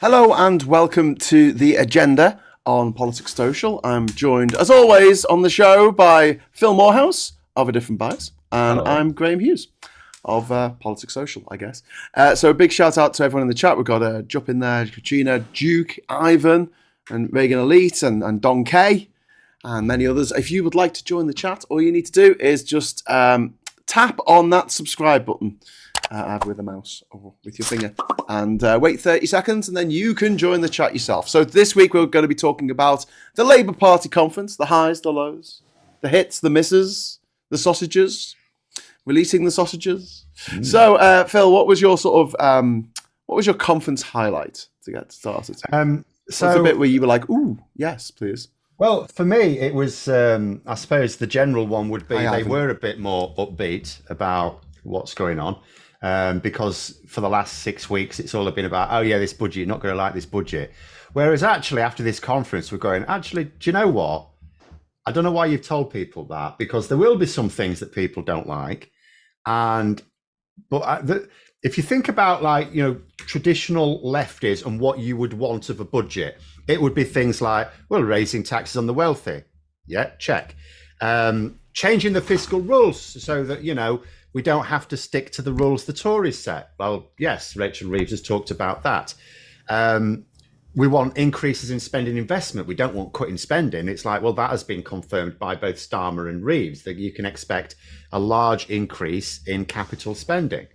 Hello and welcome to the agenda on Politics Social. I'm joined, as always, on the show by Phil Moorhouse of A Different Bias, and Hello. I'm Graham Hughes of Politics Social, I guess. So a big shout out to everyone in the chat. We've got Jupp in there, Katrina, Duke, Ivan, and Reagan Elite, and Don K, and many others. If you would like to join the chat, all you need to do is just tap on that subscribe button. Either with a mouse or with your finger, and wait 30 seconds, and then you can join the chat yourself. So this week we're going to be talking about the Labour Party conference, the highs, the lows, the hits, the misses, the sausages, releasing the sausages. So Phil, what was your what was your conference highlight to get started? So the bit where you were like, "Ooh, yes, please." Well, for me, it was, I suppose the general one would be they were a bit more upbeat about what's going on. Because for the last 6 weeks, it's all been about, oh yeah, this budget, you're not going to like this budget. Whereas actually after this conference, we're going, actually, do you know what? I don't know why you've told people that, because there will be some things that people don't like. But if you think about traditional lefties and what you would want of a budget, it would be things like, well, raising taxes on the wealthy. Yeah, check. Changing the fiscal rules so that, we don't have to stick to the rules the Tories set. Well, yes, Rachel Reeves has talked about that. We want increases in spending investment. We don't want cutting spending. It's like, well, that has been confirmed by both Starmer and Reeves, that you can expect a large increase in capital spending.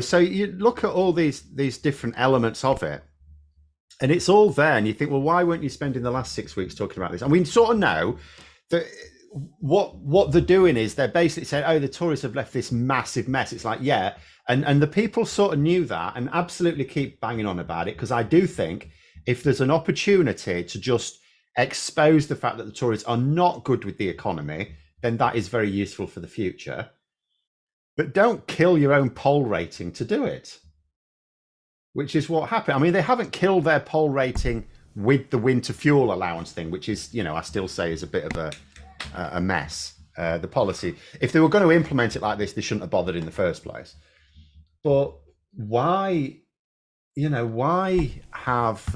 So you look at all these different elements of it, and it's all there. And you think, well, why weren't you spending the last 6 weeks talking about this? And we sort of know that what they're doing is they're basically saying, oh, the Tories have left this massive mess. It's like, yeah. And the people sort of knew that and absolutely keep banging on about it, because I do think if there's an opportunity to just expose the fact that the Tories are not good with the economy, then that is very useful for the future. But don't kill your own poll rating to do it, which is what happened. I mean, they haven't killed their poll rating with the winter fuel allowance thing, which is, I still say is a bit of a mess. The policy, if they were going to implement it like this, they shouldn't have bothered in the first place. But why have,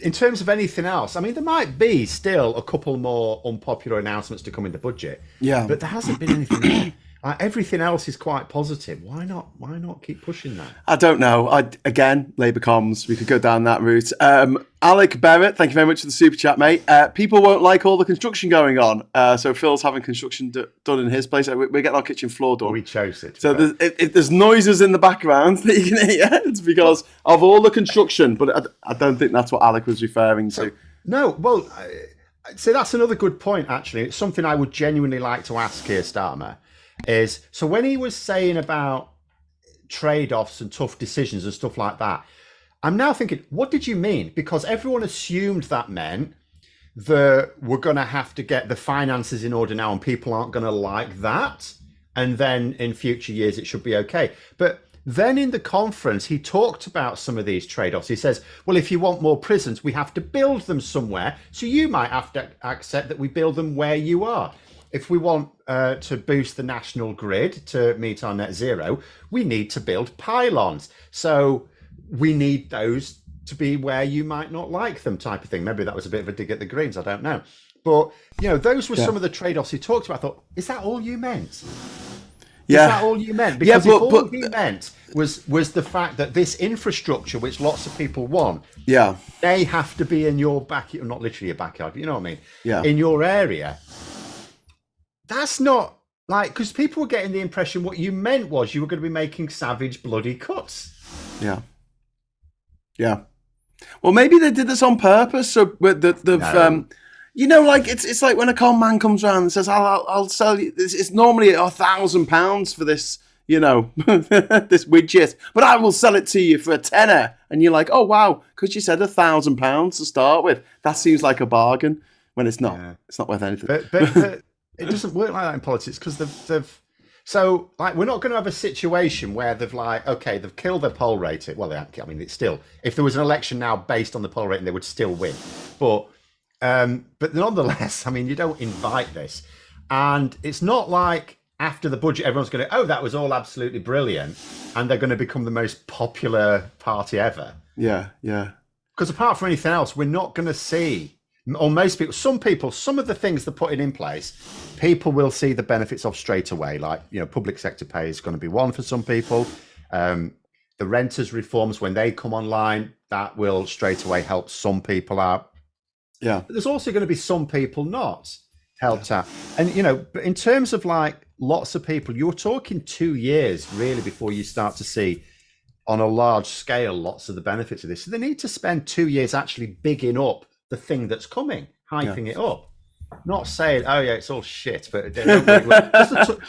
in terms of anything else, I mean, there might be still a couple more unpopular announcements to come in the budget. Yeah. But there hasn't been anything there. Everything else is quite positive. Why not keep pushing that? I don't know. Again, Labour comms, we could go down that route. Alec Barrett, thank you very much for the super chat, mate. People won't like all the construction going on. So Phil's having construction done in his place. We're getting our kitchen floor done. We chose it. So there's noises in the background that you can hear. It's because of all the construction. But I don't think that's what Alec was referring to. No, well, so that's another good point, actually. It's something I would genuinely like to ask here, Starmer. So when he was saying about trade-offs and tough decisions and stuff like that, I'm now thinking, what did you mean? Because everyone assumed that meant that we're going to have to get the finances in order now and people aren't going to like that. And then in future years, it should be okay. But then in the conference, he talked about some of these trade-offs. He says, well, if you want more prisons, we have to build them somewhere. So you might have to accept that we build them where you are. If we want to boost the national grid to meet our net zero, we need to build pylons. So we need those to be where you might not like them, type of thing. Maybe that was a bit of a dig at the Greens, I don't know. But, those were some of the trade-offs he talked about. I thought, is that all you meant? Yeah. Is that all you meant? Because if all he meant was the fact that this infrastructure, which lots of people want, they have to be in your backyard, not literally your backyard, but you know what I mean? Yeah. In your area. That's not because people were getting the impression what you meant was you were going to be making savage, bloody cuts. Yeah. Yeah. Well, maybe they did this on purpose. So they've, it's like when a con man comes around and says, I'll sell you this. It's normally £1,000 for this, this widget, but I will sell it to you for a tenner. And you're like, oh, wow, because you said £1,000 to start with. That seems like a bargain when it's not. Yeah. It's not worth anything. But it doesn't work like that in politics, because they've so we're not going to have a situation where they've killed their poll rating. Well, it's still, if there was an election now based on the poll rating, they would still win. But nonetheless, you don't invite this, and it's not like after the budget, everyone's going to, oh, that was all absolutely brilliant. And they're going to become the most popular party ever. Yeah, yeah. Because apart from anything else, we're not going to see, or most people, some of the things they're putting in place, people will see the benefits of straight away. Like, public sector pay is going to be one for some people. The renters reforms, when they come online, that will straight away help some people out. Yeah. But there's also going to be some people not helped out. And, but in terms of like lots of people, you're talking 2 years really before you start to see on a large scale lots of the benefits of this. So they need to spend 2 years actually bigging up the thing that's coming, hyping it up. Not saying, oh yeah, it's all shit, but they don't really work.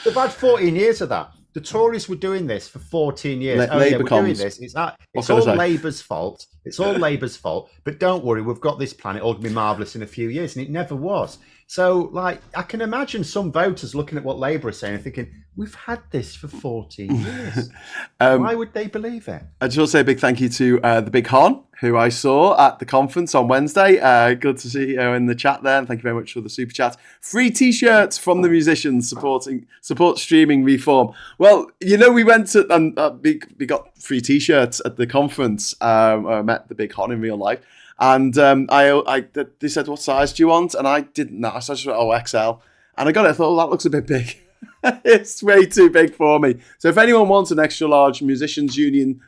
They've had 14 years of that. The Tories were doing this for 14 years. We're doing this. It's all Labour's fault. It's all Labour's fault. But don't worry, we've got this plan. It'll be marvellous in a few years. And it never was. So, like, I can imagine some voters looking at what Labour is saying and thinking, we've had this for 14 years. Why would they believe it? I just want to say a big thank you to the Big Hon, who I saw at the conference on Wednesday. Good to see you in the chat there. And thank you very much for the super chat. Free T-shirts from the musicians support streaming reform. Well, we went to and we got free T-shirts at the conference. I met the Big Hon in real life. And they said, what size do you want? And I didn't know. So I just went, XL. And I got it. I thought, that looks a bit big. It's way too big for me. So if anyone wants an extra large Musicians Union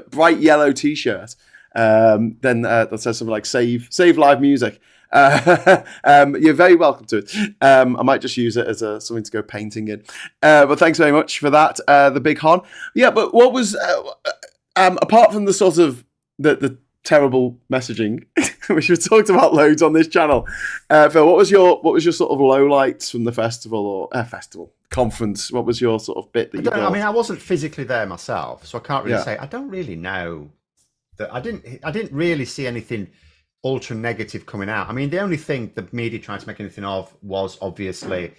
bright yellow T-shirt, then that says something like save live music. You're very welcome to it. I might just use it as something to go painting in. But thanks very much for that, the Big Hon. Yeah, but what was, apart from the sort of the terrible messaging, which we've talked about loads on this channel, Phil, what was your sort of lowlights from the festival or conference? What was your sort of bit that you thought? I mean, I wasn't physically there myself, so I can't really say. I don't really know that. I didn't really see anything ultra negative coming out. I mean, the only thing the media tried to make anything of was obviously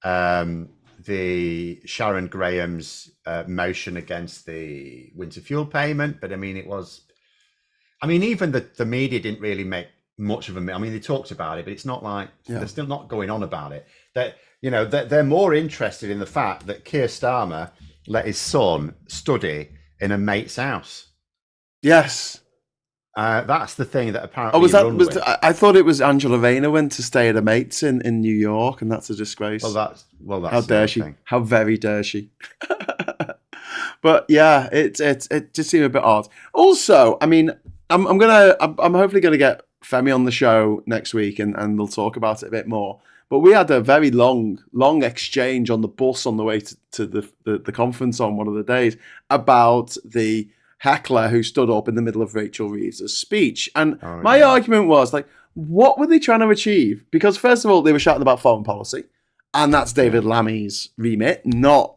the Sharon Graham's motion against the winter fuel payment, but I mean, even the media didn't really make much of a. I mean, they talked about it, but it's not like they're still not going on about it. They're more interested in the fact that Keir Starmer let his son study in a mate's house. Yes, that's the thing that apparently. I thought it was Angela Rayner went to stay at a mate's in New York, and that's a disgrace. Well, that's how dare she? Thing. How very dare she? But yeah, it just seemed a bit odd. Also, I mean, I'm hopefully gonna get Femi on the show next week, and we'll talk about it a bit more. But we had a very long exchange on the bus on the way to the conference on one of the days about the heckler who stood up in the middle of Rachel Reeves' speech. And my argument was, like, what were they trying to achieve? Because first of all, they were shouting about foreign policy, and that's David Lammy's remit, not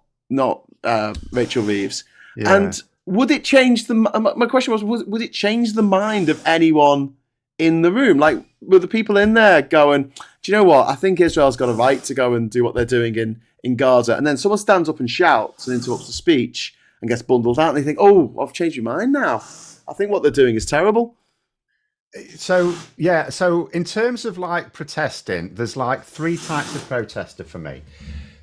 Rachel Reeves. Yeah. And would it change my question was would it change the mind of anyone in the room? Like, were the people in there going, do you know what? I think Israel's got a right to go and do what they're doing in Gaza. And then someone stands up and shouts and interrupts the speech and gets bundled out, and they think, oh, I've changed my mind now. I think what they're doing is terrible. So in terms of like protesting, there's like three types of protester for me.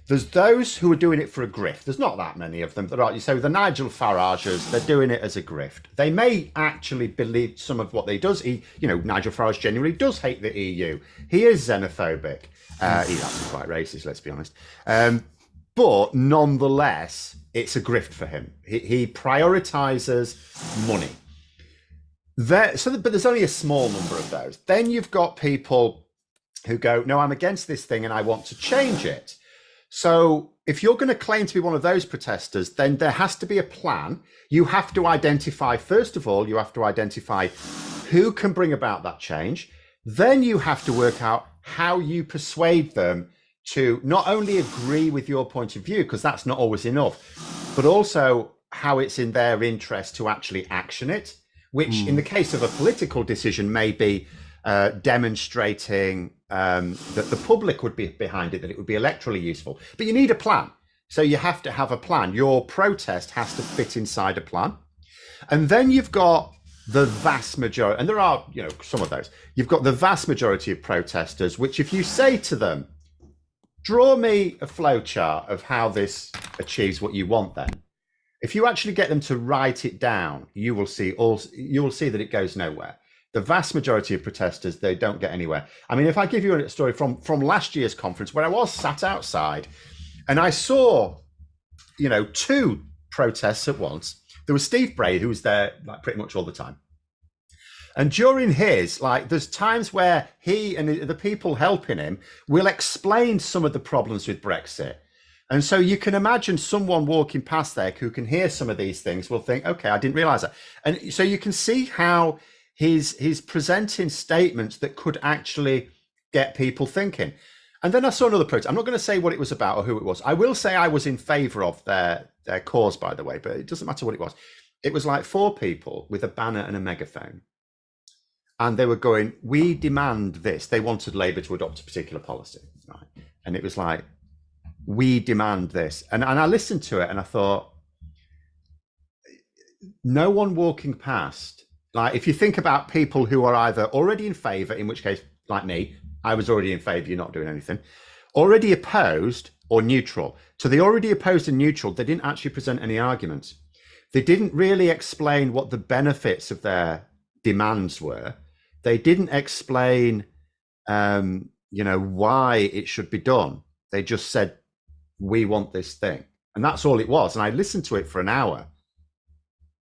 There's those who are doing it for a grift. There's not that many of them. So the Nigel Farages, they're doing it as a grift. They may actually believe some of what they does. Nigel Farage genuinely does hate the EU. He is xenophobic. He's actually quite racist, let's be honest. But nonetheless, it's a grift for him. He prioritizes money. But there's only a small number of those. Then you've got people who go, no, I'm against this thing and I want to change it. So if you're going to claim to be one of those protesters, then there has to be a plan. You have to identify, first of all, who can bring about that change. Then you have to work out how you persuade them to not only agree with your point of view, because that's not always enough, but also how it's in their interest to actually action it, which in the case of a political decision may be demonstrating that the public would be behind it, that it would be electorally useful. But you need a plan. So you have to have a plan. Your protest has to fit inside a plan. And then you've got the vast majority, and there are, some of those, you've got the vast majority of protesters, which if you say to them, draw me a flowchart of how this achieves what you want. Then, if you actually get them to write it down, you will see that it goes nowhere. The vast majority of protesters, they don't get anywhere. I mean, if I give you a story from last year's conference where I was sat outside and I saw, two protests at once. There was Steve Bray, who was there like pretty much all the time. And during his, there's times where he and the people helping him will explain some of the problems with Brexit. And so you can imagine someone walking past there who can hear some of these things will think, okay, I didn't realize that. And so you can see how he's presenting statements that could actually get people thinking. And then I saw another protest. I'm not going to say what it was about or who it was. I will say I was in favor of their cause, by the way, but it doesn't matter what it was. It was like 4 people with a banner and a megaphone. And they were going, we demand this. They wanted Labour to adopt a particular policy, right? And it was like, we demand this. And I listened to it and I thought, no one walking past, if you think about people who are either already in favour, in which case, like me, I was already in favour, you're not doing anything, already opposed or neutral. To the already opposed and neutral, they didn't actually present any arguments. They didn't really explain what the benefits of their demands were. They didn't explain, why it should be done. They just said, we want this thing. And that's all it was. And I listened to it for an hour.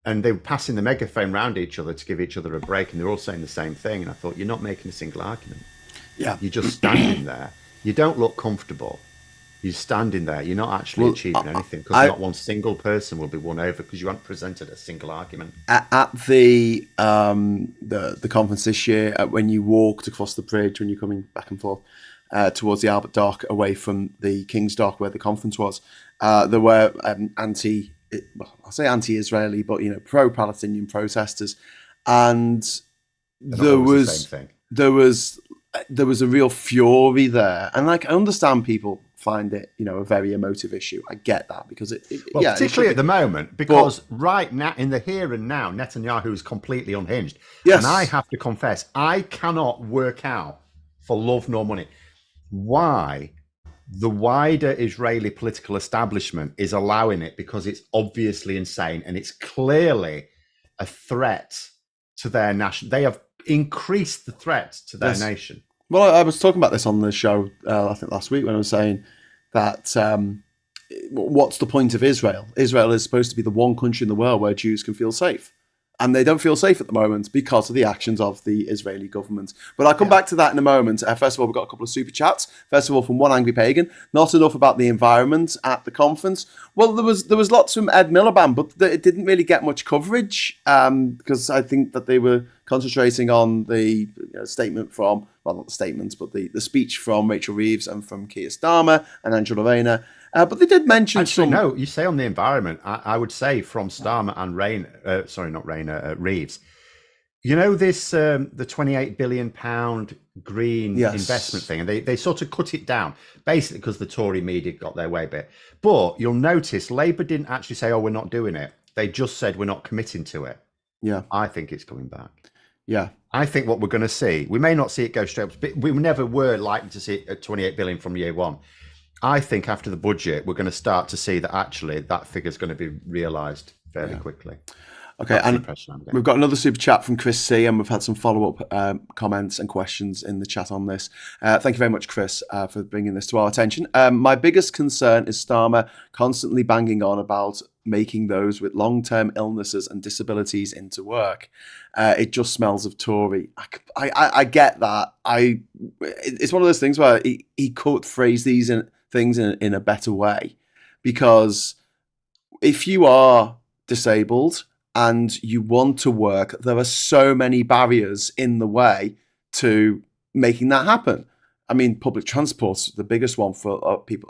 And they were passing the megaphone around each other to give each other a break. And they're all saying the same thing. And I thought, you're not making a single argument. Yeah. You're just standing there. You don't look comfortable. You're standing there. You're not actually achieving anything because not one single person will be won over because you haven't presented a single argument. At the conference this year, when you walked across the bridge, when you're coming back and forth towards the Albert Dock, away from the King's Dock where the conference was, there were I'll say anti-Israeli, but pro-Palestinian protesters, and there was a real fury there, and I understand people find it, a very emotive issue. I get that because particularly at the moment, because right now, in the here and now, Netanyahu is completely unhinged. Yes. And I have to confess, I cannot work out for love nor money why the wider Israeli political establishment is allowing it, because it's obviously insane and it's clearly a threat to their nation. They have increased the threat to their nation. Well, I was talking about this on the show, I think last week, when I was saying that what's the point of Israel? Israel is supposed to be the one country in the world where Jews can feel safe. And they don't feel safe at the moment because of the actions of the Israeli government. But I'll come back to that in a moment. First of all, we've got a couple of super chats. First of all, from One Angry Pagan, not enough about the environment at the conference. Well, there was lots from Ed Miliband, but it didn't really get much coverage because I think that they were concentrating on the statement from, well, not the statements, but the speech from Rachel Reeves and from Keir Starmer and Angela Rayner. But they did mention No, you say on the environment, I would say from Starmer and Reeves. This, the 28 billion pound green investment thing, and they sort of cut it down, basically because the Tory media got their way a bit. But you'll notice Labour didn't actually say, oh, we're not doing it. They just said, we're not committing to it. Yeah. I think it's coming back. Yeah. I think what we're going to see, we may not see it go straight up, but we never were likely to see it at 28 billion from year one. I think after the budget, we're going to start to see that actually that figure is going to be realised fairly quickly. Okay, and we've got another super chat from Chris C, and we've had some follow-up comments and questions in the chat on this. Thank you very much, Chris, for bringing this to our attention. My biggest concern is Starmer constantly banging on about making those with long-term illnesses and disabilities into work. It just smells of Tory. I get that. It's one of those things where he could phrase these things in a better way, because if you are disabled and you want to work, there are so many barriers in the way to making that happen. I mean, public transport's the biggest one for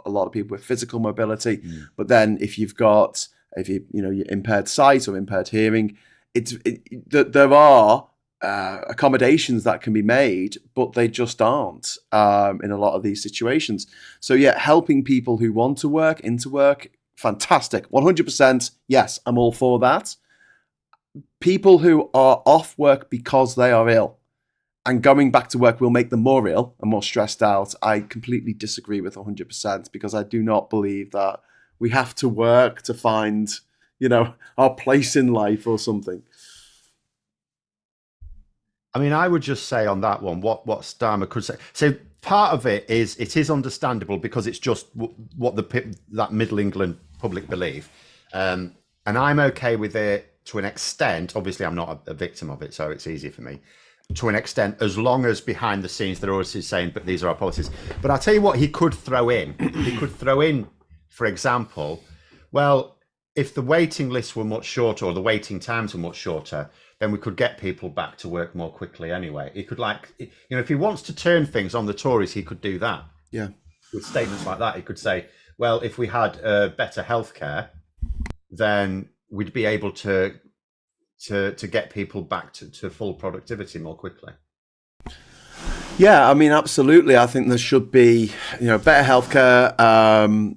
a lot of people with physical mobility. But then if you're impaired sight or impaired hearing, there are accommodations that can be made, but they just aren't in a lot of these situations. So yeah, helping people who want to work into work, fantastic, 100%. Yes, I'm all for that. People who are off work because they are ill and going back to work will make them more ill and more stressed out, I completely disagree with 100%, because I do not believe that we have to work to find, our place in life or something. I mean, I would just say on that one, what Starmer could say. So part of it is understandable, because it's just what that Middle England public believe. And I'm okay with it to an extent. Obviously, I'm not a victim of it, so it's easy for me. To an extent, as long as behind the scenes they're always saying, but these are our policies. But I'll tell you what he could throw in. He could throw in, for example, well, if the waiting lists were much shorter, or the waiting times were much shorter, then we could get people back to work more quickly anyway. He could, if he wants to turn things on the Tories, he could do that. Yeah. With statements like that, he could say, well, if we had better healthcare, then we'd be able to get people back to full productivity more quickly. Yeah, I mean, absolutely. I think there should be, better healthcare.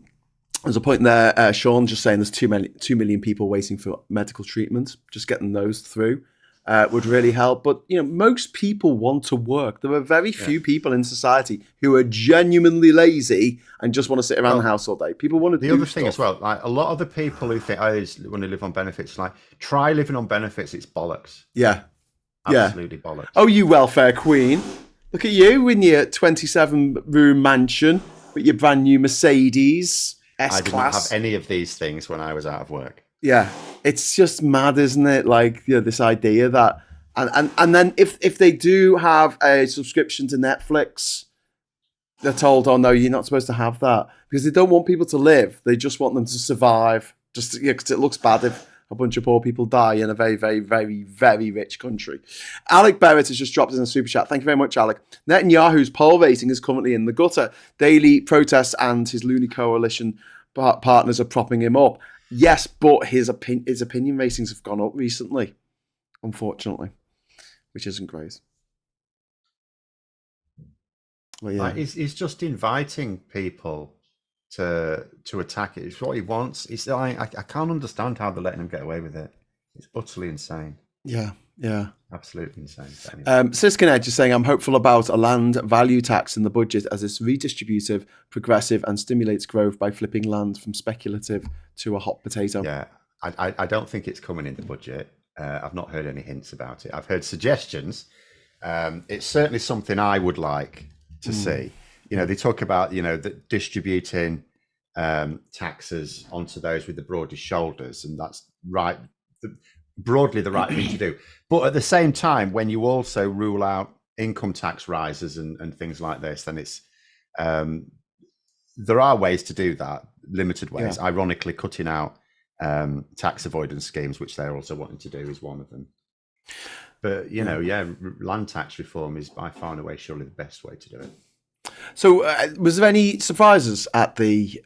There's a point there, Sean, just saying there's 2 million people waiting for medical treatment. Just getting those through would really help. But, most people want to work. There are very few people in society who are genuinely lazy and just want to sit around the house all day. People want to do stuff. The other thing as well, like a lot of the people who think, I want to live on benefits, like, try living on benefits. It's bollocks. Yeah. Absolutely bollocks. Oh, you welfare queen. Look at you in your 27-room mansion with your brand new Mercedes S-Class. I didn't have any of these things when I was out of work. Yeah, it's just mad, isn't it? Like, this idea that, and then if they do have a subscription to Netflix, they're told, oh no, you're not supposed to have that, because they don't want people to live. They just want them to survive. Just because it looks bad if a bunch of poor people die in a very, very, very, very rich country. Alec Barrett has just dropped in a super chat. Thank you very much, Alec. Netanyahu's poll rating is currently in the gutter. Daily protests and his loony coalition partners are propping him up. Yes, but his opinion ratings have gone up recently, unfortunately, which isn't great. Well, yeah. He's just inviting people to attack it. It's what he wants. I can't understand how they're letting him get away with it. It's utterly insane. Yeah. Absolutely insane. Anyway. Siskin Edge is saying, I'm hopeful about a land value tax in the budget, as it's redistributive, progressive, and stimulates growth by flipping land from speculative to a hot potato. Yeah, I don't think it's coming in the budget. I've not heard any hints about it. I've heard suggestions. It's certainly something I would like to see. They talk about, distributing taxes onto those with the broadest shoulders, and that's right. Broadly the right thing to do. But at the same time, when you also rule out income tax rises and things like this, then it's there are ways to do that, limited ways. Yeah. Ironically, cutting out tax avoidance schemes, which they're also wanting to do, is one of them. But land tax reform is by far and away surely the best way to do it. So, was there any surprises at the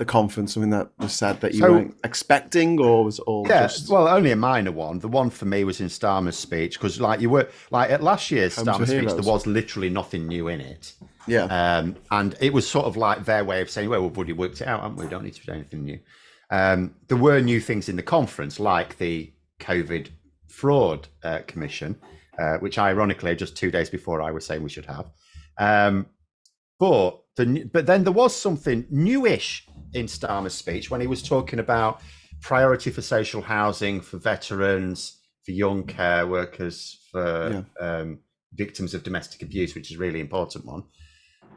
conference? Something that was said that you weren't expecting, or was it all? Just... well, only a minor one. The one for me was in Starmer's speech, because at last year's Starmer's speech, there was literally nothing new in it. Yeah, and it was sort of like their way of saying, "Well, we've already worked it out, haven't we? We don't need to do anything new." There were new things in the conference, like the COVID fraud commission, which ironically, just 2 days before I was saying we should have. But then there was something newish in Starmer's speech when he was talking about priority for social housing, for veterans, for young care workers, for victims of domestic abuse, which is a really important one.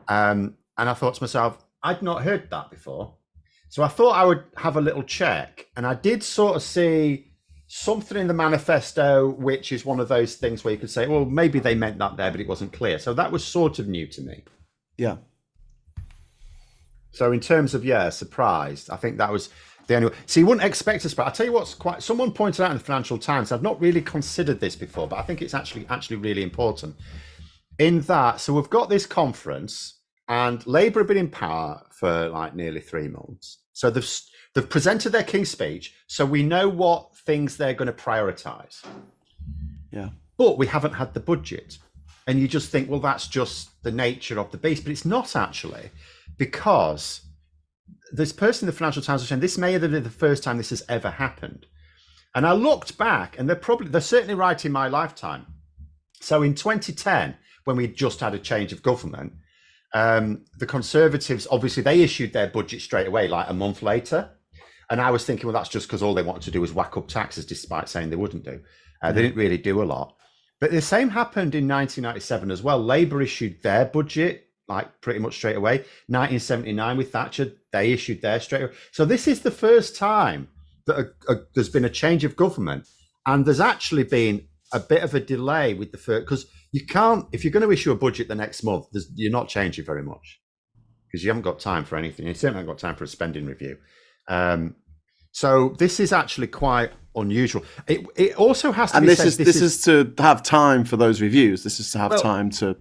And I thought to myself, I'd not heard that before. So I thought I would have a little check. And I did sort of see something in the manifesto, which is one of those things where you could say, well, maybe they meant that there, but it wasn't clear. So that was sort of new to me. Yeah. So in terms of, surprised, I think that was the only way. So you wouldn't expect a surprise. I'll tell you what's someone pointed out in the Financial Times, I've not really considered this before, but I think it's actually really important. In that, so we've got this conference, and Labour have been in power for like nearly 3 months. So they've presented their King's Speech, so we know what things they're going to prioritise. Yeah. But we haven't had the budget. And you just think, well, that's just the nature of the beast. But it's not actually, because this person in the Financial Times was saying this may have been the first time this has ever happened. And I looked back, and they're certainly right in my lifetime. So in 2010, when we just had a change of government, the Conservatives, obviously, they issued their budget straight away, like a month later. And I was thinking, well, that's just because all they wanted to do was whack up taxes, despite saying they wouldn't do. They didn't really do a lot. But the same happened in 1997 as well. Labour issued their budget like pretty much straight away. 1979 with Thatcher, they issued their straight away. So this is the first time that there's been a change of government, and there's actually been a bit of a delay with the first, because you can't, if you're going to issue a budget the next month, you're not changing very much because you haven't got time for anything. You certainly haven't got time for a spending review. So this is actually quite unusual. It also has to and be this said, is to have time for those reviews. This is to have time to.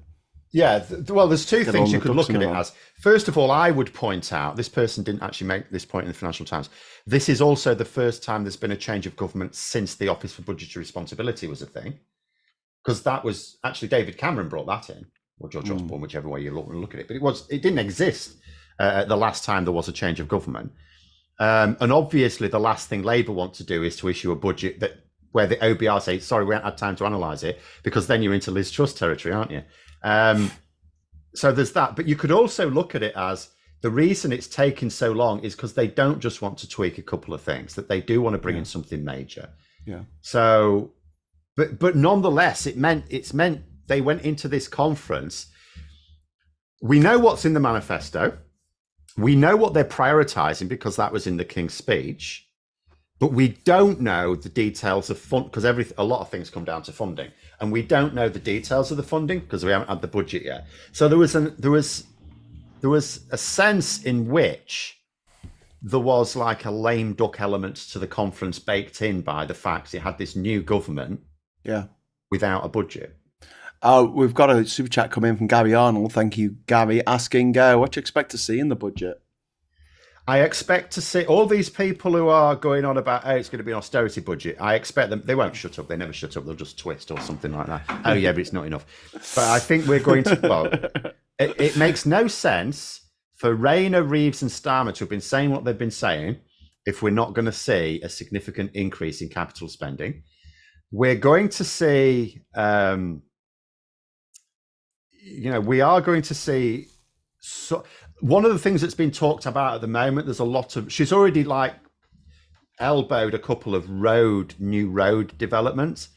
Yeah, well, there's two things you could look at it as. First of all, I would point out, this person didn't actually make this point in the Financial Times. This is also the first time there's been a change of government since the Office for Budgetary Responsibility was a thing. Because that was actually David Cameron brought that in, or George Osborne, whichever way you look at it. But it didn't exist the last time there was a change of government. And obviously, the last thing Labour want to do is to issue a budget where the OBR say, sorry, we haven't had time to analyse it, because then you're into Liz Truss territory, aren't you? So there's that. But you could also look at it as the reason it's taken so long is because they don't just want to tweak a couple of things, that they do want to bring in something major. Yeah. So, but nonetheless, it's meant they went into this conference. We know what's in the manifesto. We know what they're prioritising because that was in the King's speech. But we don't know the details of fund, because a lot of things come down to funding, and we don't know the details of the funding because we haven't had the budget yet. So there was a sense in which there was like a lame duck element to the conference baked in by the fact it had this new government, without a budget. We've got a super chat come in from Gary Arnold. Thank you, Gary, asking what you expect to see in the budget. I expect to see all these people who are going on about, it's going to be an austerity budget. I expect them, they won't shut up. They never shut up. They'll just twist or something like that. Oh, yeah, but it's not enough. But I think we're going to, well, it makes no sense for Rayner, Reeves and Starmer to have been saying what they've been saying if we're not going to see a significant increase in capital spending. We're going to see, we are going to see... one of the things that's been talked about at the moment, there's a lot of, she's already elbowed a couple of new road developments,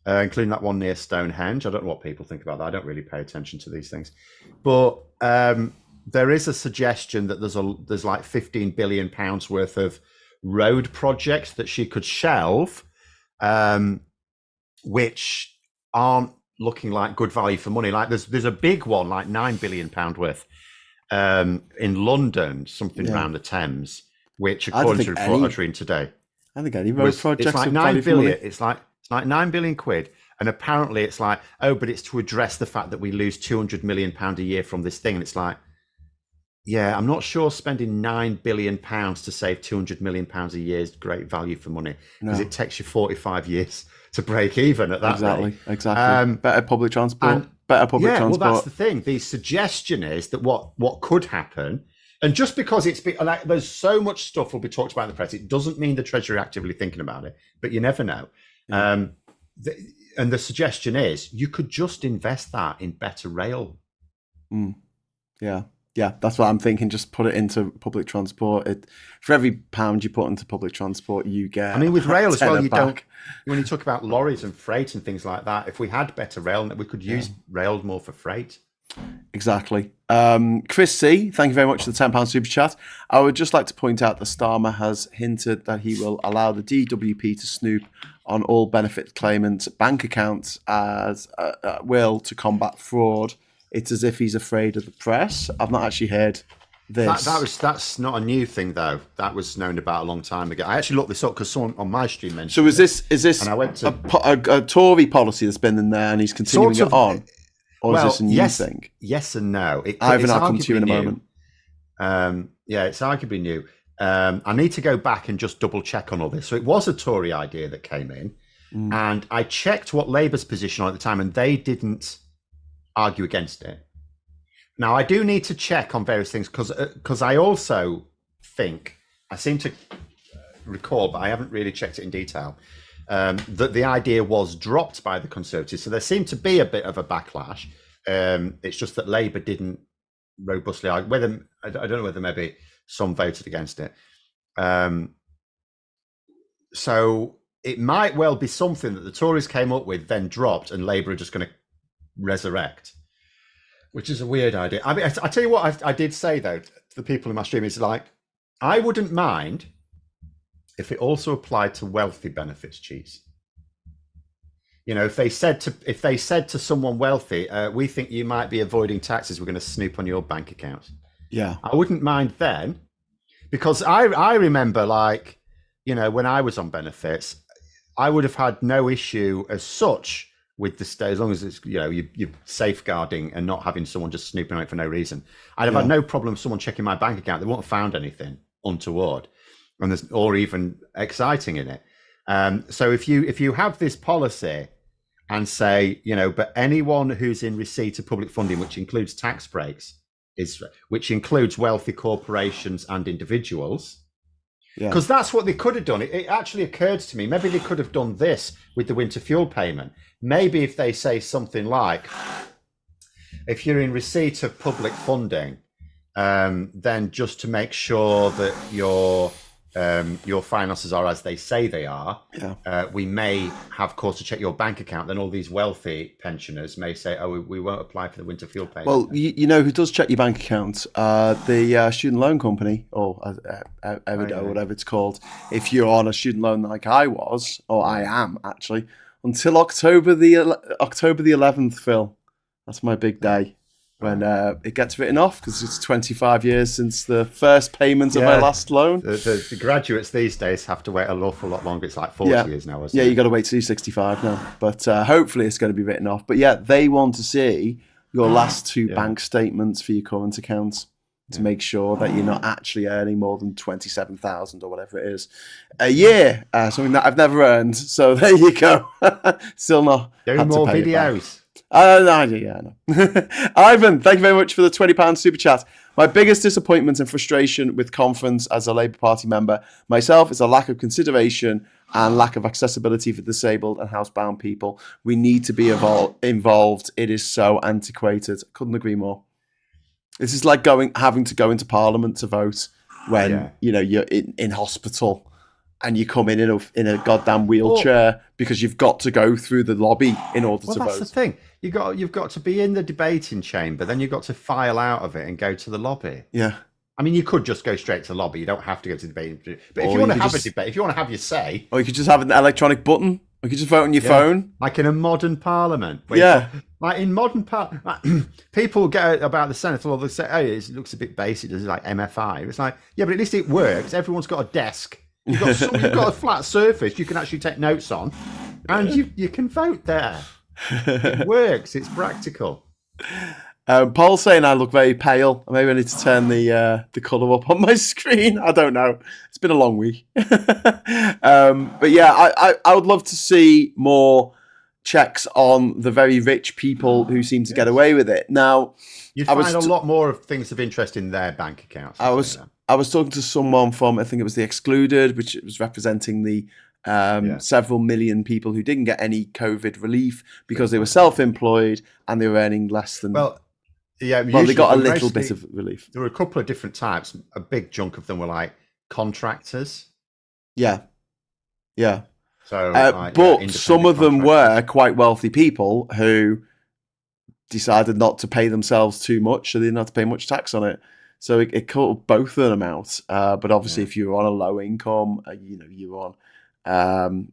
including that one near Stonehenge. I don't know what people think about that. I don't really pay attention to these things, but there is a suggestion that there's like 15 billion pounds worth of road projects that she could shelve, which aren't looking like good value for money. Like there's a big one, like £9 billion worth. In London, something around the Thames, which according to the report I was reading today, I think any road projects it's like 9 billion. It's like 9 billion quid, and apparently it's like, but it's to address the fact that we lose £200 million a year from this thing, and it's like, yeah, I'm not sure spending £9 billion to save £200 million a year is great value for money, because it takes you 45 years to break even at that rate. Exactly. Better public transport. Better public transport. Well, that's the thing. The suggestion is that what could happen, and just because it's been, like, there's so much stuff will be talked about in the press, it doesn't mean the Treasury are actively thinking about it, but you never know. And the suggestion is you could just invest that in better rail. Yeah, that's what I'm thinking. Just put it into public transport. For every pound you put into public transport, you get. I mean, with rail as well, back. When you talk about lorries and freight and things like that, if we had better rail, we could use rail more for freight. Exactly. Chris C, thank you very much for the £10 super chat. I would just like to point out that Starmer has hinted that he will allow the DWP to snoop on all benefit claimants' bank accounts as will to combat fraud. It's as if he's afraid of the press. I've not actually heard this. That's not a new thing, though. That was known about a long time ago. I actually looked this up because someone on my stream mentioned. So is this and I went to, a Tory policy that's been in there and he's continuing it on, or is this a new thing? Yes and no. Ivan, I'll come to you in a moment. It's arguably new. I need to go back and just double check on all this. So it was a Tory idea that came in, and I checked what Labour's position on at the time, and they didn't argue against it. Now, I do need to check on various things because I also think, I seem to recall, but I haven't really checked it in detail, that the idea was dropped by the Conservatives. So there seemed to be a bit of a backlash. It's just that Labour didn't robustly argue. Whether I don't know whether maybe some voted against it. So it might well be something that the Tories came up with, then dropped, and Labour are just going to resurrect, which is a weird idea. I mean, I tell you what, I did say though to the people in my stream is like, I wouldn't mind if it also applied to wealthy benefits, Cheese. You know, if they said to someone wealthy, we think you might be avoiding taxes, we're going to snoop on your bank account. Yeah, I wouldn't mind then, because I remember, like, you know, when I was on benefits, I would have had no issue as such with the state, as long as it's, you know, you're safeguarding and not having someone just snooping on it for no reason. I'd have had no problem with someone checking my bank account. They wouldn't have found anything untoward, or even exciting in it. So if you have this policy and say, you know, but anyone who's in receipt of public funding, which includes tax breaks, which includes wealthy corporations and individuals, because that's what they could have done. It actually occurred to me, maybe they could have done this with the winter fuel payment. Maybe if they say something like, if you're in receipt of public funding, then just to make sure that your finances are as they say they are, we may have cause to check your bank account. Then all these wealthy pensioners may say, oh, we won't apply for the winter fuel payment. Well, you know who does check your bank account? The student loan company, or Evido, whatever it's called. If you're on a student loan like I was, or I am actually, until October the 11th, Phil. That's my big day. When it gets written off, because it's 25 years since the first payment of my last loan. The graduates these days have to wait an awful lot longer. It's like 40 years now, isn't it? Yeah, you got to wait till you're 65 now. But hopefully it's going to be written off. But yeah, they want to see your last two bank statements for your current accounts to make sure that you're not actually earning more than 27,000 or whatever it is a year. Something that I've never earned. So there you go. Still not. Doing more videos. No, Ivan, thank you very much for the £20 super chat. My biggest disappointment and frustration with conference as a Labour Party member myself is a lack of consideration and lack of accessibility for disabled and housebound people. We need to be involved. It is so antiquated. Couldn't agree more. This is like having to go into Parliament to vote when you know you're in hospital. And you come in a goddamn wheelchair because you've got to go through the lobby in order to vote. Well, that's the thing. You've got to be in the debating chamber, then you've got to file out of it and go to the lobby. Yeah. I mean, you could just go straight to the lobby. You don't have to go to the debating. But if you want to have a debate, if you want to have your say, or you could just have an electronic button. Or you could just vote on your phone, like in a modern parliament. Like in modern people get about the Senate, or they say, "Oh, it looks a bit basic. It's like MFI." It's like, yeah, but at least it works. Everyone's got a desk. You've got a flat surface you can actually take notes on, and you can vote there. It works. It's practical. Paul's saying I look very pale. Maybe I need to turn the colour up on my screen. I don't know. It's been a long week. But yeah, I would love to see more checks on the very rich people who seem to get away with it. Now, you'd find a lot more of things of interest in their bank accounts. I was talking to someone from, I think it was the Excluded, which was representing the several million people who didn't get any COVID relief because they were self-employed and they were earning less than... Well, they got a little bit of relief. There were a couple of different types. A big chunk of them were like contractors. Yeah. So, but some of them were quite wealthy people who decided not to pay themselves too much, so they didn't have to pay much tax on it. So it cut both of them out. But obviously, if you're on a low income, you're on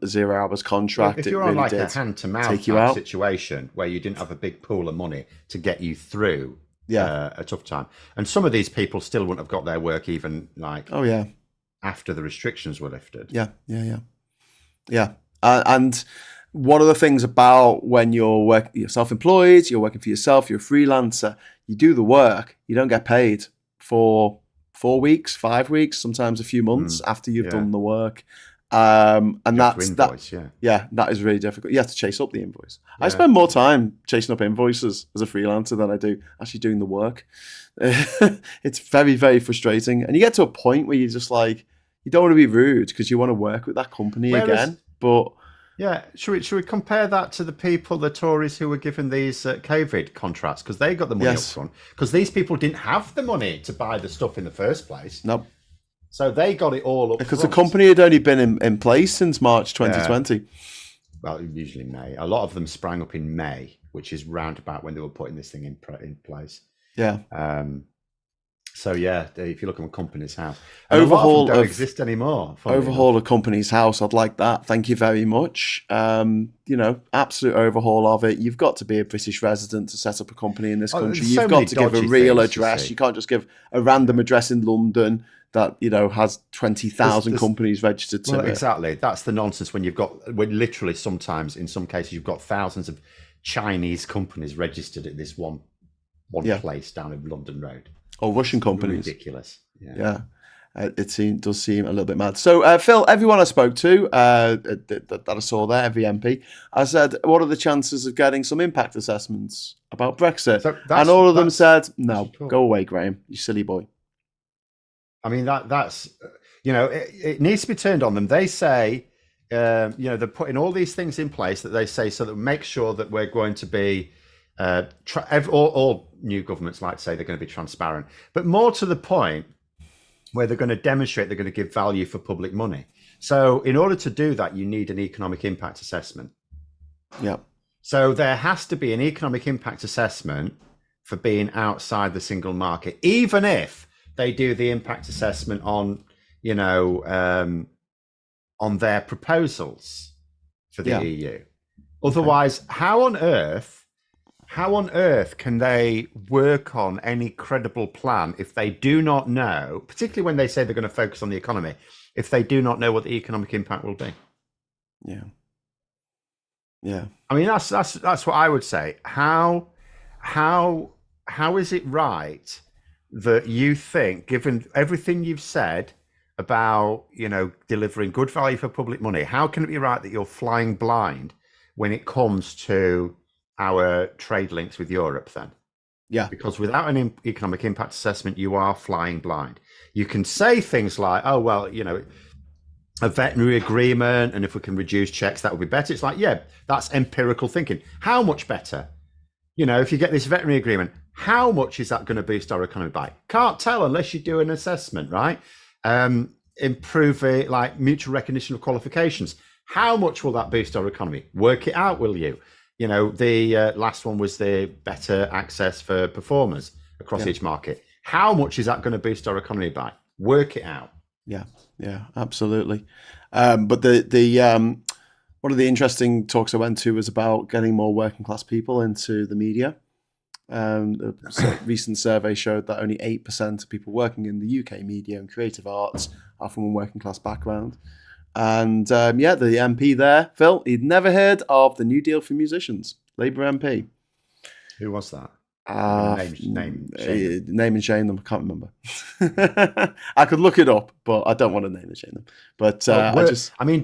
0 hours contract. If you're on like a hand-to-mouth situation where you didn't have a big pool of money to get you through a tough time, and some of these people still wouldn't have got their work even like after the restrictions were lifted. Yeah. And one of the things about when you're self-employed, you're working for yourself, you're a freelancer, you do the work, you don't get paid for 4 weeks, 5 weeks, sometimes a few months after you've done the work. And that is really difficult. You have to chase up the invoice. I spend more time chasing up invoices as a freelancer than I do actually doing the work. It's very, very frustrating. And you get to a point where you're just like, you don't want to be rude because you want to work with that company again. But Yeah, should we compare that to the people, the Tories who were given these COVID contracts because they got the money up Yes. front because these people didn't have the money to buy the stuff in the first place, No, so they got it all up because front. the company had only been in place since March 2020. Well, usually May. A lot of them sprang up in May, which is round about when they were putting this thing in place. Yeah. So yeah, if you look at a company's house, and a lot of them don't exist anymore. Overhaul a company's house, I'd like that. Thank you very much. Absolute overhaul of it. You've got to be a British resident to set up a company in this country. You've got to give a real address. You can't just give a random address in London that has 20,000 companies registered to it. Exactly. That's the nonsense when literally sometimes, in some cases, you've got thousands of Chinese companies registered at this one place down in London Road. Or Russian companies. Ridiculous. Yeah. It does seem a little bit mad. So, Phil, everyone I spoke to that I saw there, every MP, I said, what are the chances of getting some impact assessments about Brexit? And all of them said, no, go away, Graham, you silly boy. I mean, that's, it needs to be turned on them. They say, they're putting all these things in place that they say so that make sure that we're going to be, all new governments like to say they're going to be transparent, but more to the point where they're going to demonstrate they're going to give value for public money. So in order to do that, you need an economic impact assessment. Yeah. So there has to be an economic impact assessment for being outside the single market, even if they do the impact assessment on, on their proposals for the EU. Otherwise, how on earth can they work on any credible plan if they do not know, particularly when they say they're going to focus on the economy, if they do not know what the economic impact will be? Yeah. Yeah. I mean, that's what I would say. How is it right that you think, given everything you've said about, delivering good value for public money, how can it be right that you're flying blind when it comes to our trade links with Europe then? Yeah. Because without an economic impact assessment, you are flying blind. You can say things like, oh, well, a veterinary agreement, and if we can reduce checks, that would be better. It's like, yeah, that's empirical thinking. How much better? If you get this veterinary agreement, how much is that going to boost our economy by? Can't tell unless you do an assessment, right? Improve it, like mutual recognition of qualifications. How much will that boost our economy? Work it out, will you? The last one was the better access for performers across each market. How much is that going to boost our economy by? Work it out. Yeah, absolutely. But the one of the interesting talks I went to was about getting more working class people into the media. A recent survey showed that only 8% of people working in the UK media and creative arts are from a working class background. And the MP there, Phil, he'd never heard of the New Deal for Musicians, Labour MP. Who was that? Name and shame them. I can't remember. I could look it up, but I don't want to name and shame them. But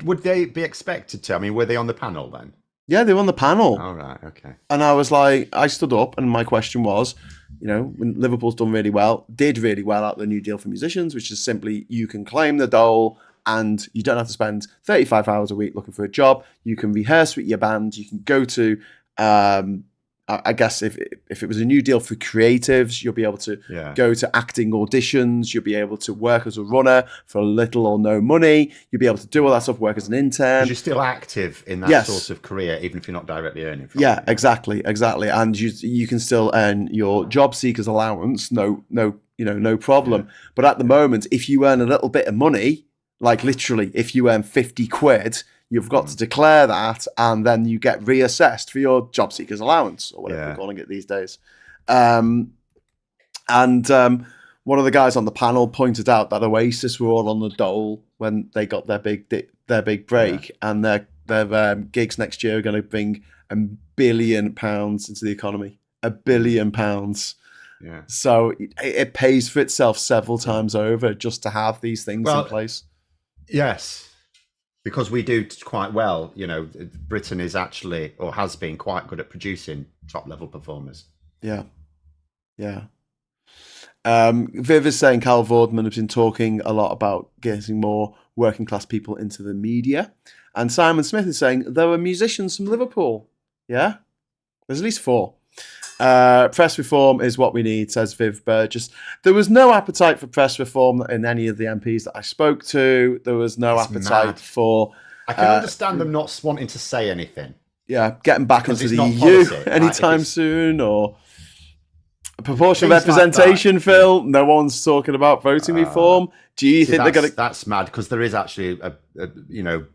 would they be expected to? I mean, were they on the panel then? Yeah, they were on the panel. All right, okay. And I was like, I stood up, and my question was, when Liverpool's did really well at the New Deal for Musicians, which is simply you can claim the dole and you don't have to spend 35 hours a week looking for a job. You can rehearse with your band. You can go to, I guess if it was a new deal for creatives, you'll be able to go to acting auditions. You'll be able to work as a runner for little or no money. You'll be able to do all that stuff, work as an intern. Because you're still active in that sort of career, even if you're not directly earning from it. Exactly. And you can still earn your job seekers allowance, no problem. Yeah. But at the moment, if you earn a little bit of money, like literally, if you earn 50 quid, you've got to declare that, and then you get reassessed for your job seekers allowance, or whatever we're calling it these days. One of the guys on the panel pointed out that Oasis were all on the dole when they got their big break, and their gigs next year are going to bring £1 billion into the economy. £1 billion. Yeah. So it pays for itself several times over just to have these things in place. Yes, because we do quite well. Britain is actually, or has been, quite good at producing top level performers. Yeah. Viv is saying Cal Vorderman has been talking a lot about getting more working class people into the media. And Simon Smith is saying there were musicians from Liverpool. Yeah? There's at least 4. Press reform is what we need, says Viv Burgess. There was no appetite for press reform in any of the MPs that I spoke to. There was no appetite for... I can understand them not wanting to say anything. Yeah, getting back Because into the it's EU not policy, anytime right? soon, or proportional Things like representation, that. Phil. No one's talking about voting reform. Do you think they're going to... That's mad, because there is actually there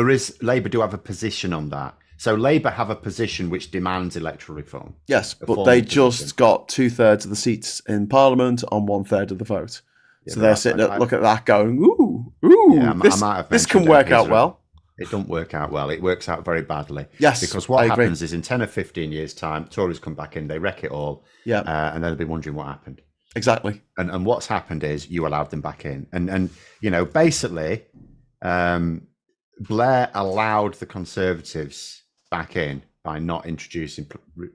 is... Labour do have a position on that. So Labour have a position which demands electoral reform. Yes, but they just got 2/3 of the seats in Parliament on 1/3 of the vote. So they're sitting look at that going, ooh, Yeah, this can work out well. It don't work out well. It works out very badly. Yes, because what happens is in 10 or 15 years' time, Tories come back in, they wreck it all, and then they'll be wondering what happened. Exactly. And what's happened is you allowed them back in. And basically, Blair allowed the Conservatives back in by not introducing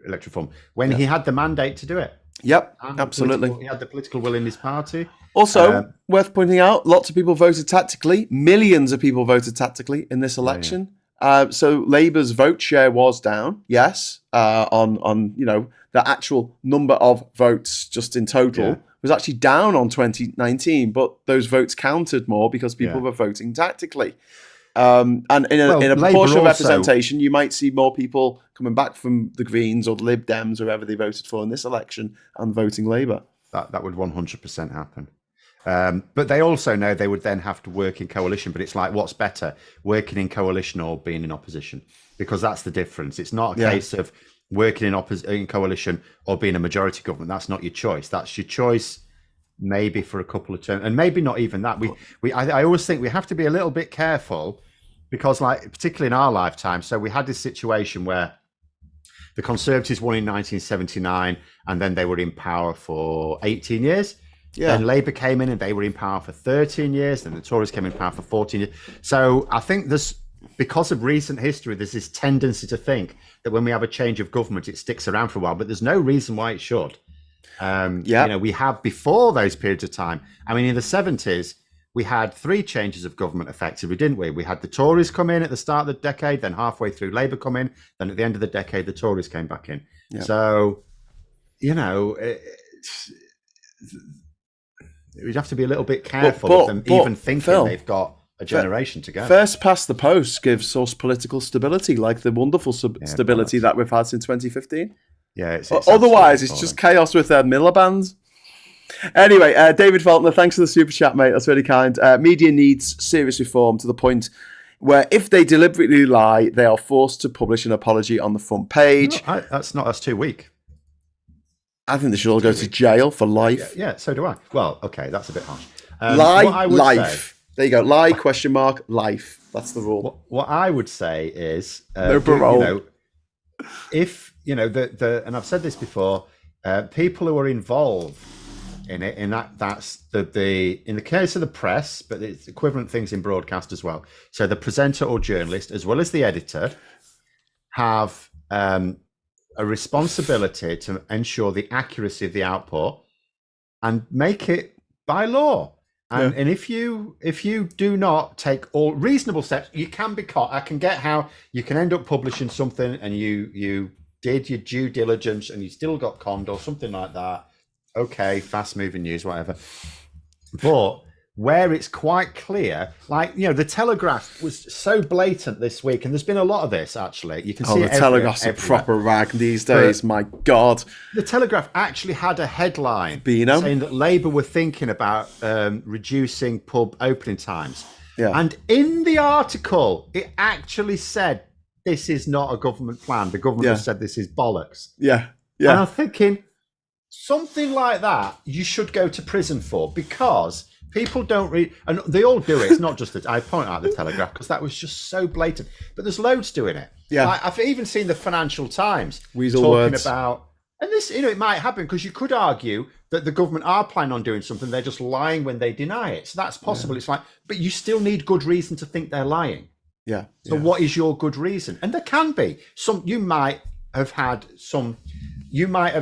electoral reform when he had the mandate to do it. Yep, absolutely. He had the political will in his party. Also, worth pointing out, lots of people voted tactically. Millions of people voted tactically in this election. So Labour's vote share was down, yes, on the actual number of votes just in total was actually down on 2019, but those votes counted more because people were voting tactically. And in a proportional representation, you might see more people coming back from the Greens or the Lib Dems, whoever they voted for in this election, and voting Labour. That would 100% happen. But they also know they would then have to work in coalition. But it's like, what's better, working in coalition or being in opposition? Because that's the difference. It's not a case of working in coalition or being a majority government. That's not your choice. That's your choice maybe for a couple of terms, and maybe not even that. I always think we have to be a little bit careful, because like particularly in our lifetime, so we had this situation where the Conservatives won in 1979 and then they were in power for 18 years. Then Labour came in and they were in power for 13 years. Then the Tories came in power for 14 years. So I think because of recent history, there's this tendency to think that when we have a change of government, it sticks around for a while, but there's no reason why it should. We have before those periods of time. I mean, in the 70s, we had 3 changes of government effectively, didn't we? We had the Tories come in at the start of the decade, then halfway through Labour come in, then at the end of the decade, the Tories came back in. Yeah. So, we'd have to be a little bit careful of them even thinking Phil, they've got a generation to go. First past the post gives us political stability, like the wonderful stability that we've had since 2015. Yeah, it's otherwise it's just chaos with Miliband. Anyway, David Feltner, thanks for the super chat, mate. That's really kind. Media needs serious reform to the point where if they deliberately lie, they are forced to publish an apology on the front page. No, that's too weak. I think they should all go to jail for life. Yeah, so do I. Well, okay, that's a bit harsh. Life. There you go. Lie, question mark, life. That's the rule. What I would say is... no parole. If, and I've said this before, people who are involved in it, in the case of the press, but it's equivalent things in broadcast as well. So the presenter or journalist, as well as the editor, have a responsibility to ensure the accuracy of the output and make it by law. And if you do not take all reasonable steps, you can be caught. I can get how you can end up publishing something and you did your due diligence and you still got conned or something like that. Okay, fast moving news, whatever. But where it's quite clear, like, the Telegraph was so blatant this week, and there's been a lot of this actually. You can see the Telegraph's a proper rag these days. My God, the Telegraph actually had a headline saying that Labour were thinking about reducing pub opening times. Yeah. And in the article, it actually said this is not a government plan. The government has said this is bollocks. Yeah. And I'm thinking something like that you should go to prison for, because people don't read, and they all do it. It's not just that I point out the Telegraph because that was just so blatant. But there's loads doing it. Yeah, I've even seen the Financial Times talking about, and this, it might happen because you could argue that the government are planning on doing something. They're just lying when they deny it. So that's possible. It's like, but you still need good reason to think they're lying. Yeah. So what is your good reason? And there can be some. You might have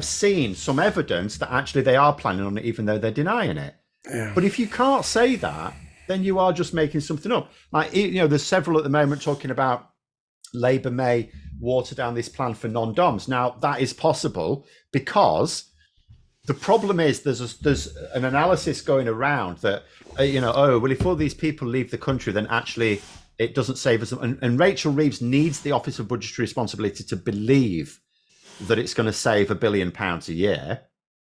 seen some evidence that actually they are planning on it, even though they're denying it. Yeah. But if you can't say that, then you are just making something up. Like, there's several at the moment talking about Labour may water down this plan for non-doms. Now, that is possible because the problem is there's an analysis going around that, if all these people leave the country, then actually it doesn't save us. And Rachel Reeves needs the Office of Budgetary Responsibility to believe that it's going to save £1 billion a year.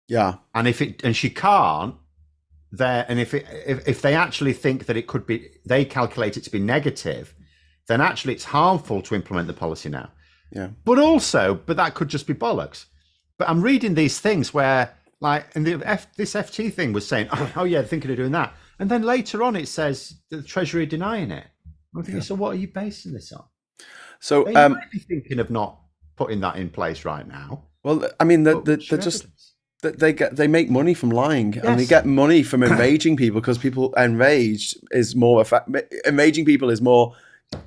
Yeah. And she can't, if they actually think that it could be, they calculate it to be negative, then actually it's harmful to implement the policy now. Yeah. But that could just be bollocks. But I'm reading these things where, and this FT thing was saying, oh yeah, they're thinking of doing that. And then later on it says the Treasury denying it. I'm thinking, so what are you basing this on? So they might be thinking of not putting that in place right now. Well, I mean, they make money from lying, and they get money from enraging people because people enraged is more enraging people is more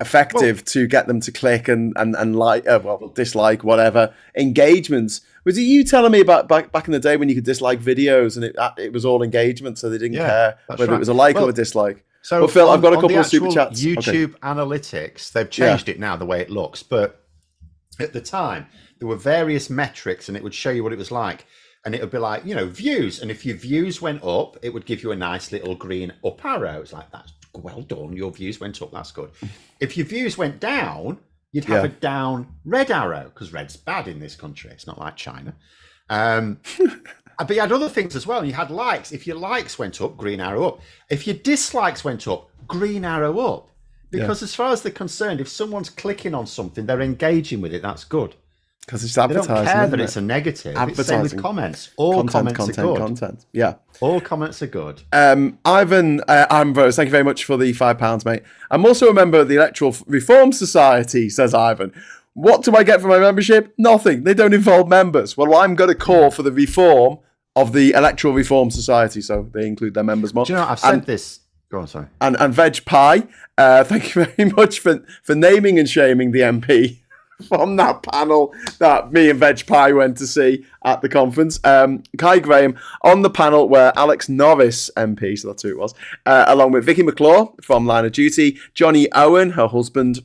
effective to get them to click and like dislike whatever engagements. Was it you telling me about back in the day when you could dislike videos and it was all engagement, so they didn't care whether it was a like or a dislike? So, Phil, I've got a couple of super chats. YouTube analytics, they've changed it now the way it looks, but at the time there were various metrics and it would show you what it was like, and it would be like, views, and if your views went up, it would give you a nice little green up arrow. It's like, that's well done, your views went up, that's good. If your views went down, you'd have a down red arrow, because red's bad in this country, it's not like China. But you had other things as well. You had likes. If your likes went up, green arrow up. If your dislikes went up, green arrow up. Because as far as they're concerned, if someone's clicking on something, they're engaging with it, that's good. Because it's advertising. They don't care that it's a negative. It's the same with comments. All comments are good. Content. Yeah. All comments are good. Ivan Ambrose, thank you very much for the £5, mate. I'm also a member of the Electoral Reform Society, says Ivan. What do I get for my membership? Nothing. They don't involve members. Well, I'm going to call for the reform of the Electoral Reform Society, so they include their members more. Do you know, I've said this. Go on, sorry. And Veg Pie, thank you very much for naming and shaming the MP from that panel that me and Veg Pie went to see at the conference. Kai Graham on the panel where Alex Norris MP, so that's who it was, along with Vicky McClure from Line of Duty, Johnny Owen, her husband,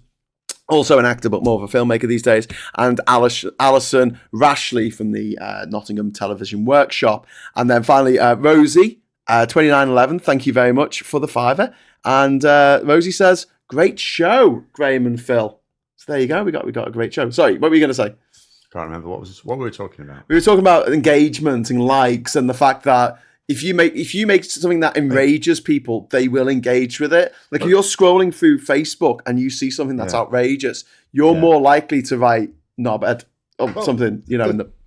also an actor but more of a filmmaker these days, and Alison Rashley from the Nottingham Television Workshop. And then finally, Rosie, 2911, thank you very much for the $5. And Rosie says, great show, Graham and Phil. So there you go, we got a great show. Sorry, what were you going to say? Can't remember, what were we talking about? We were talking about engagement and likes and the fact that if you make something that enrages people, they will engage with it. Like if you're scrolling through Facebook and you see something that's outrageous, you're more likely to write knobhead or something,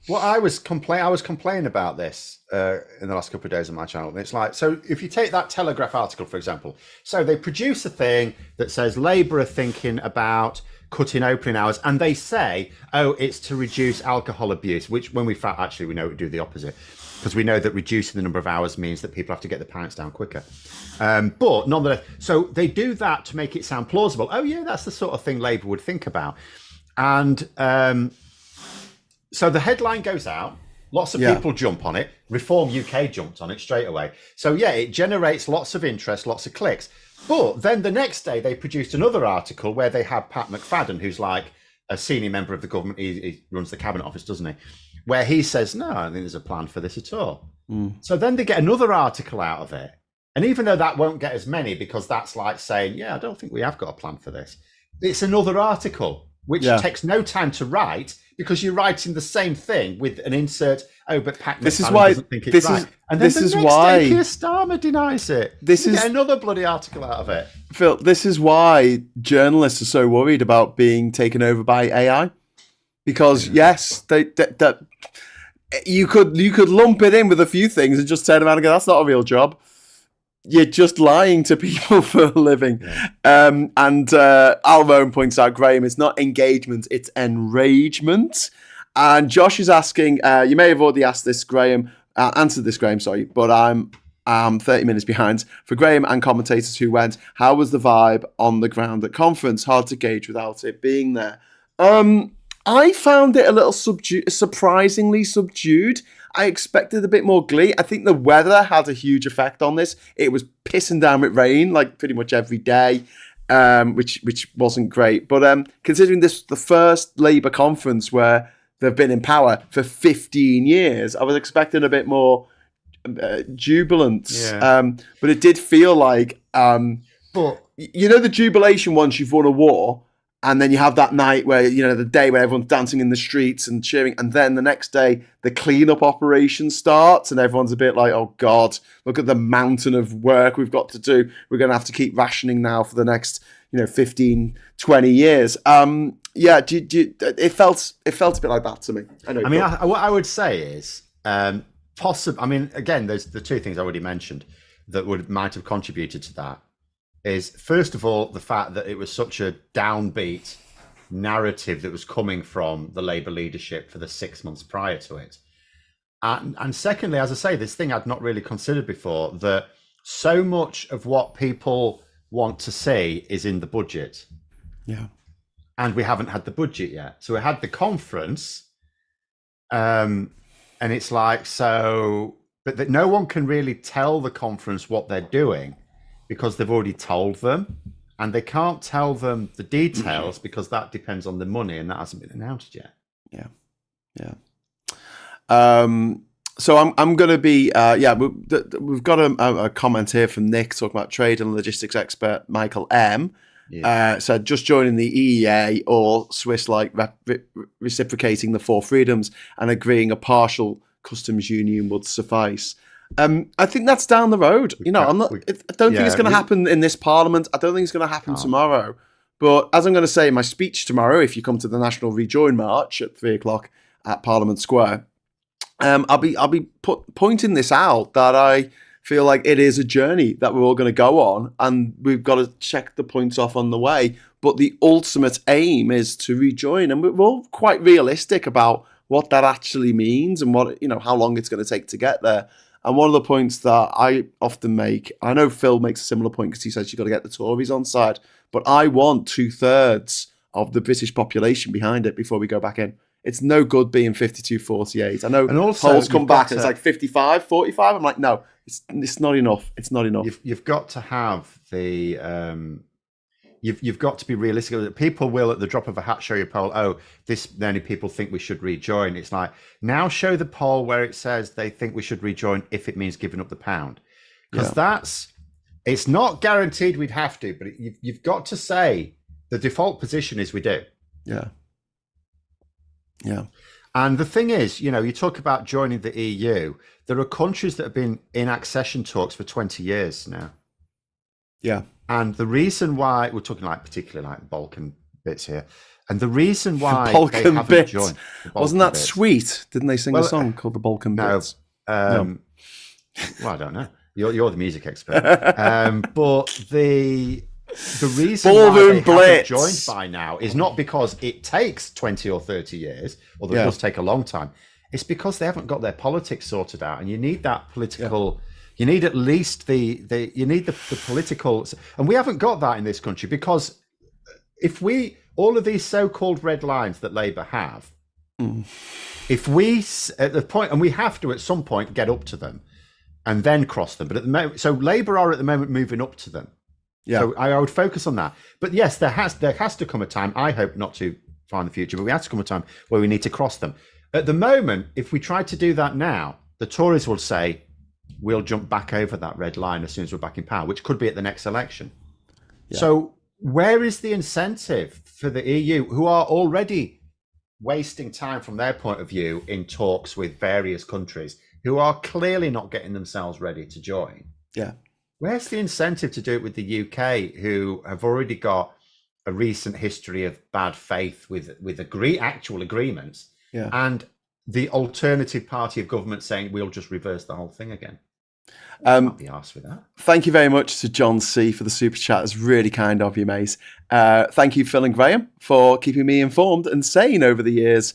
Well, I was complaining about this in the last couple of days on my channel. And it's like, so if you take that Telegraph article, for example, so they produce a thing that says Labour are thinking about cutting opening hours, and they say, it's to reduce alcohol abuse, which when we know it would do the opposite. Because we know that reducing the number of hours means that people have to get the pints down quicker. But nonetheless, so they do that to make it sound plausible. Oh yeah, that's the sort of thing Labour would think about. And so the headline goes out, lots of people jump on it. Reform UK jumped on it straight away. So yeah, it generates lots of interest, lots of clicks. But then the next day they produced another article where they had Pat McFadden, who's like a senior member of the government. He runs the Cabinet Office, doesn't he? Where he says, no, I don't think there's a plan for this at all. So then they get another article out of it. And even though that won't get as many, because that's like saying, I don't think we have got a plan for this. It's another article, which takes no time to write, because you're writing the same thing with an insert, but Pat McFadden doesn't think it's right. And then the next day, Keir Starmer denies it. Get another bloody article out of it. Phil, this is why journalists are so worried about being taken over by AI. Because yes, you could lump it in with a few things and just turn around and go, that's not a real job. You're just lying to people for a living. And Alvone points out, Graham, it's not engagement, it's enragement. And Josh is asking, you may have already asked this, Graham, answered this, Graham, sorry, but I'm 30 minutes behind. For Graham and commentators who went, how was the vibe on the ground at conference? Hard to gauge without it being there. I found it a little surprisingly subdued. I expected a bit more glee. I think the weather had a huge effect on this. It was pissing down with rain like pretty much every day, which wasn't great. But considering this the first Labour conference where they've been in power for 15 years, I was expecting a bit more jubilance. Yeah. But it did feel like, But the jubilation once you've won a war, and then you have that night where, the day where everyone's dancing in the streets and cheering, and then the next day the cleanup operation starts and everyone's a bit like, oh God, look at the mountain of work we've got to do. We're going to have to keep rationing now for the next, 15, 20 years. It felt a bit like that to me. What I would say is, possible. I mean, again, there's the two things I already mentioned that might have contributed to that. Is first of all the fact that it was such a downbeat narrative that was coming from the Labour leadership for the 6 months prior to it, and secondly, as I say, this thing I'd not really considered before, that so much of what people want to see is in the budget, and we haven't had the budget yet. So we had the conference, and it's like but that no one can really tell the conference what they're doing, because they've already told them, and they can't tell them the details because that depends on the money, and that hasn't been announced yet. Yeah. So I'm going to be, we've got a comment here from Nick talking about trade and logistics expert Michael M. Said just joining the EEA or Swiss reciprocating the four freedoms and agreeing a partial customs union would suffice. I think that's down the road. I don't think it's going to happen in this parliament. I don't think it's going to happen tomorrow. But as I'm going to say in my speech tomorrow, if you come to the National Rejoin March at 3:00 at Parliament Square, I'll be pointing this out, that I feel like it is a journey that we're all going to go on, and we've got to check the points off on the way. But the ultimate aim is to rejoin, and we're all quite realistic about what that actually means and what how long it's going to take to get there. And one of the points that I often make, I know Phil makes a similar point because he says you've got to get the Tories on side, but I want 2/3 of the British population behind it before we go back in. It's no good being 52-48. I know polls come back and it's like 55-45. I'm like, no, it's not enough. It's not enough. You've got to have the... You've got to be realistic. People will, at the drop of a hat, show you a poll. Oh, many people think we should rejoin. It's like, now show the poll where it says they think we should rejoin if it means giving up the pound. Because it's not guaranteed we'd have to, but you've got to say the default position is we do. Yeah. And the thing is, you talk about joining the EU. There are countries that have been in accession talks for 20 years now. Yeah. And the reason why we're talking particularly Balkan bits here, and the reason why Balkan they haven't bits. joined, wasn't that sweet? Didn't they sing a song called the Balkan Bits? No. Well, I don't know. You're the music expert. But the reason why they haven't joined by now is not because it takes 20 or 30 years, although it does take a long time. It's because they haven't got their politics sorted out, and you need that political. Yeah. You need at least the political, and we haven't got that in this country, because if all of these so-called red lines that Labour have, if we at the point, and we have to at some point get up to them and then cross them, but at the moment, so Labour are at the moment moving up to them. Yeah. So I would focus on that. But yes, there has to come a time, I hope not too far in the future, but we have to come a time where we need to cross them. At the moment, if we try to do that now, the Tories will say, we'll jump back over that red line as soon as we're back in power, which could be at the next election. Yeah. So where is the incentive for the EU, who are already wasting time from their point of view in talks with various countries who are clearly not getting themselves ready to join? Yeah. Where's the incentive to do it with the UK, who have already got a recent history of bad faith with actual agreements, and the alternative party of government saying we'll just reverse the whole thing again? Can't be arsed with that. Thank you very much to John C for the super chat. It's really kind of you, mate. Thank you, Phil and Graham, for keeping me informed and sane over the years.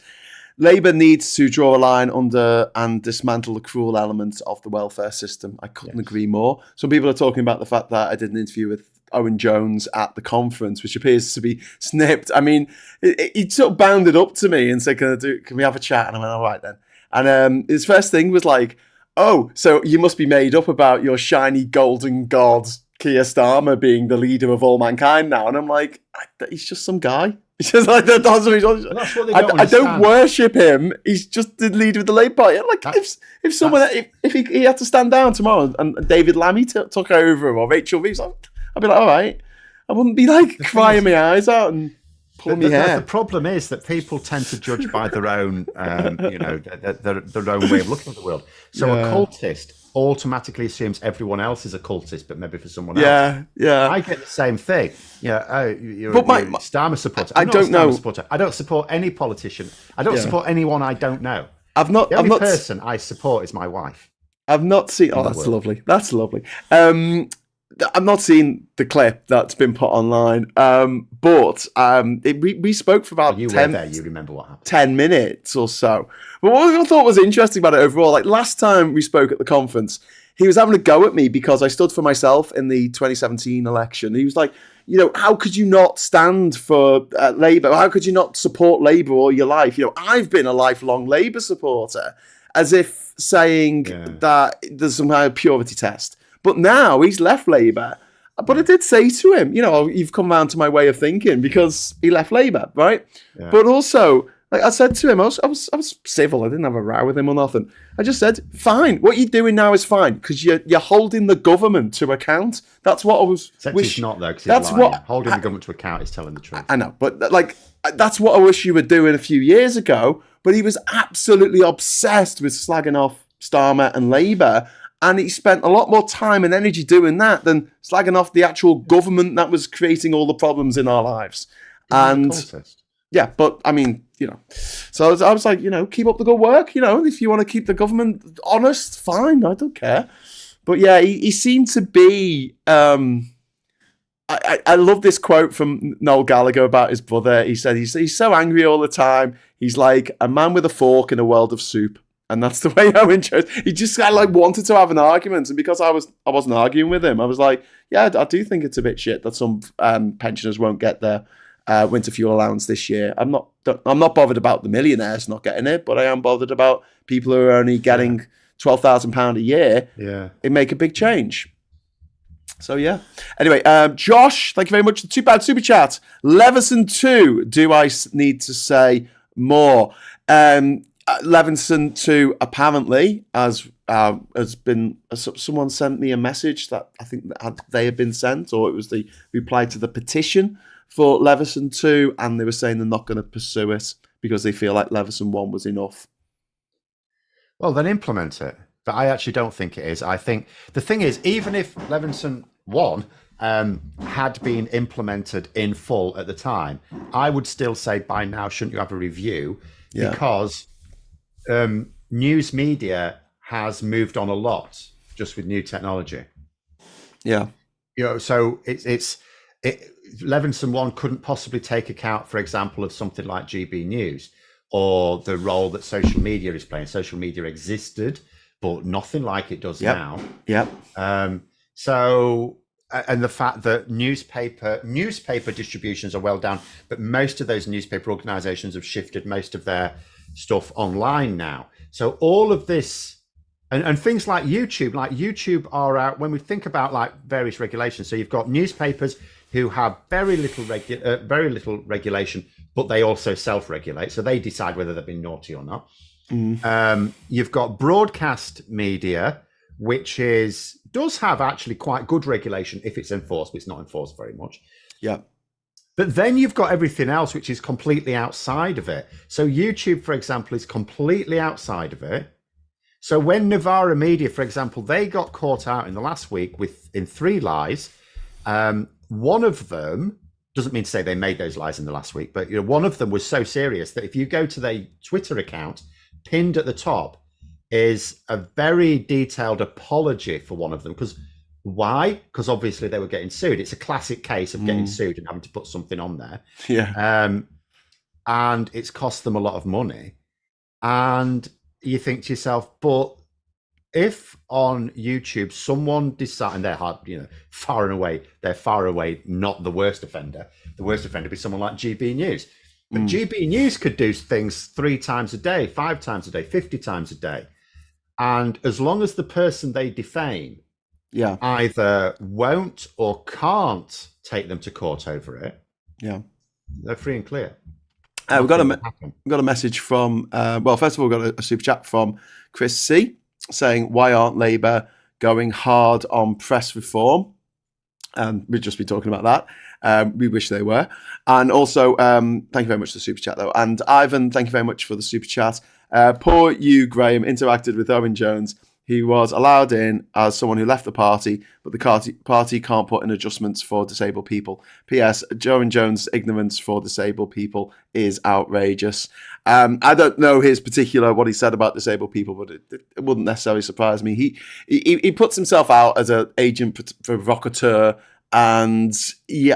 Labour needs to draw a line under and dismantle the cruel elements of the welfare system. I couldn't agree more. Some people are talking about the fact that I did an interview with Owen Jones at the conference, which appears to be snipped. I mean, he sort of bounded up to me and said, can we have a chat? And I went, all right then. And his first thing was like, "Oh, so you must be made up about your shiny golden god Keir Starmer being the leader of all mankind now." And I'm like, he's just some guy. It's just like that's what they don't I don't worship him. He's just the leader of the Labour Party. Like if someone if he had to stand down tomorrow and David Lammy took over or Rachel Reeves, I'd be like, all right. I wouldn't be like crying my eyes out and pulling my hair. The problem is that people tend to judge by their own, their own way of looking at the world. So a cultist automatically assumes everyone else is a cultist, but maybe for someone else. Yeah. I get the same thing. You're a Starmer supporter. I don't know. Supporter. I don't support any politician. I don't support anyone I don't know. The only person I support is my wife. I've not seen. Oh, that's lovely. That's lovely. I've not seen the clip that's been put online, but we spoke for about you 10. Were there, you remember what happened. 10 minutes or so. But what I thought was interesting about it overall, like last time we spoke at the conference, he was having a go at me because I stood for myself in the 2017 election. He was like, how could you not stand for Labour? How could you not support Labour all your life? I've been a lifelong Labour supporter, as if saying that there's some kind of purity test. But now he's left Labour. But I did say to him, you've come round to my way of thinking because he left Labour, right? Yeah. But also, like I said to him, I was civil. I didn't have a row with him or nothing. I just said, fine. What you're doing now is fine because you're holding the government to account. That's what I was. He's not though. That's what holding the government to account is telling the truth. I know, but like that's what I wish you were doing a few years ago. But he was absolutely obsessed with slagging off Starmer and Labour. And he spent a lot more time and energy doing that than slagging off the actual government that was creating all the problems in our lives. And but I mean, so I was like, keep up the good work. If you want to keep the government honest, fine, I don't care. But yeah, he seemed to be. I love this quote from Noel Gallagher about his brother. He said he's so angry all the time. He's like a man with a fork in a world of soup. And that's the way I enjoyed. He just kind of like wanted to have an argument, and because I wasn't arguing with him, I was like, yeah, I do think it's a bit shit that some pensioners won't get their winter fuel allowance this year. I'm not bothered about the millionaires not getting it, but I am bothered about people who are only getting £12,000 a year. Yeah, it make a big change. So yeah. Anyway, Josh, thank you very much. Too bad super chat. Leveson 2. Do I need to say more? Levinson 2 apparently has been. Someone sent me a message that I think that they had been sent, or it was the reply to the petition for Leveson 2, and they were saying they're not going to pursue it because they feel like Leveson 1 was enough. Well, then implement it. But I actually don't think it is. I think the thing is, even if Leveson 1 had been implemented in full at the time, I would still say by now, shouldn't you have a review? Yeah. Because news media has moved on a lot just with new technology. Yeah. So Leveson 1 couldn't possibly take account, for example, of something like GB News or the role that social media is playing. Social media existed, but nothing like it does now. Yep. So, and the fact that newspaper distributions are well down, but most of those newspaper organizations have shifted most of their stuff online now. So all of this and things like YouTube are out when we think about like various regulations. So you've got newspapers who have very little regulation, but they also self-regulate. So they decide whether they've been naughty or not. You've got broadcast media, which does have actually quite good regulation if it's enforced, but it's not enforced very much. Yeah. But then you've got everything else, which is completely outside of it. So YouTube, for example, is completely outside of it. So when Novara Media, for example, they got caught out in the last week in 3 lies. One of them, doesn't mean to say they made those lies in the last week, but one of them was so serious that if you go to their Twitter account, pinned at the top is a very detailed apology for one of them. Why? Because obviously they were getting sued. It's a classic case of getting sued and having to put something on there. Yeah. And it's cost them a lot of money. And you think to yourself, but if on YouTube someone decides, and they're far away not the worst offender. The worst offender would be someone like GB News. But GB News could do things 3 times a day, 5 times a day, 50 times a day. And as long as the person they defame either won't or can't take them to court over it, they're free and clear. We've got a message from, first of all, we've got a super chat from Chris C saying, why aren't Labour going hard on press reform? And we've just been talking about that. We wish they were. And also, thank you very much for the super chat, though. And Ivan, thank you very much for the super chat. Poor you, Graham, interacted with Owen Jones. He was allowed in as someone who left the party, but the party can't put in adjustments for disabled people. P.S. Owen Jones' ignorance for disabled people is outrageous. I don't know what he said about disabled people, but it wouldn't necessarily surprise me. He puts himself out as an agent provocateur, and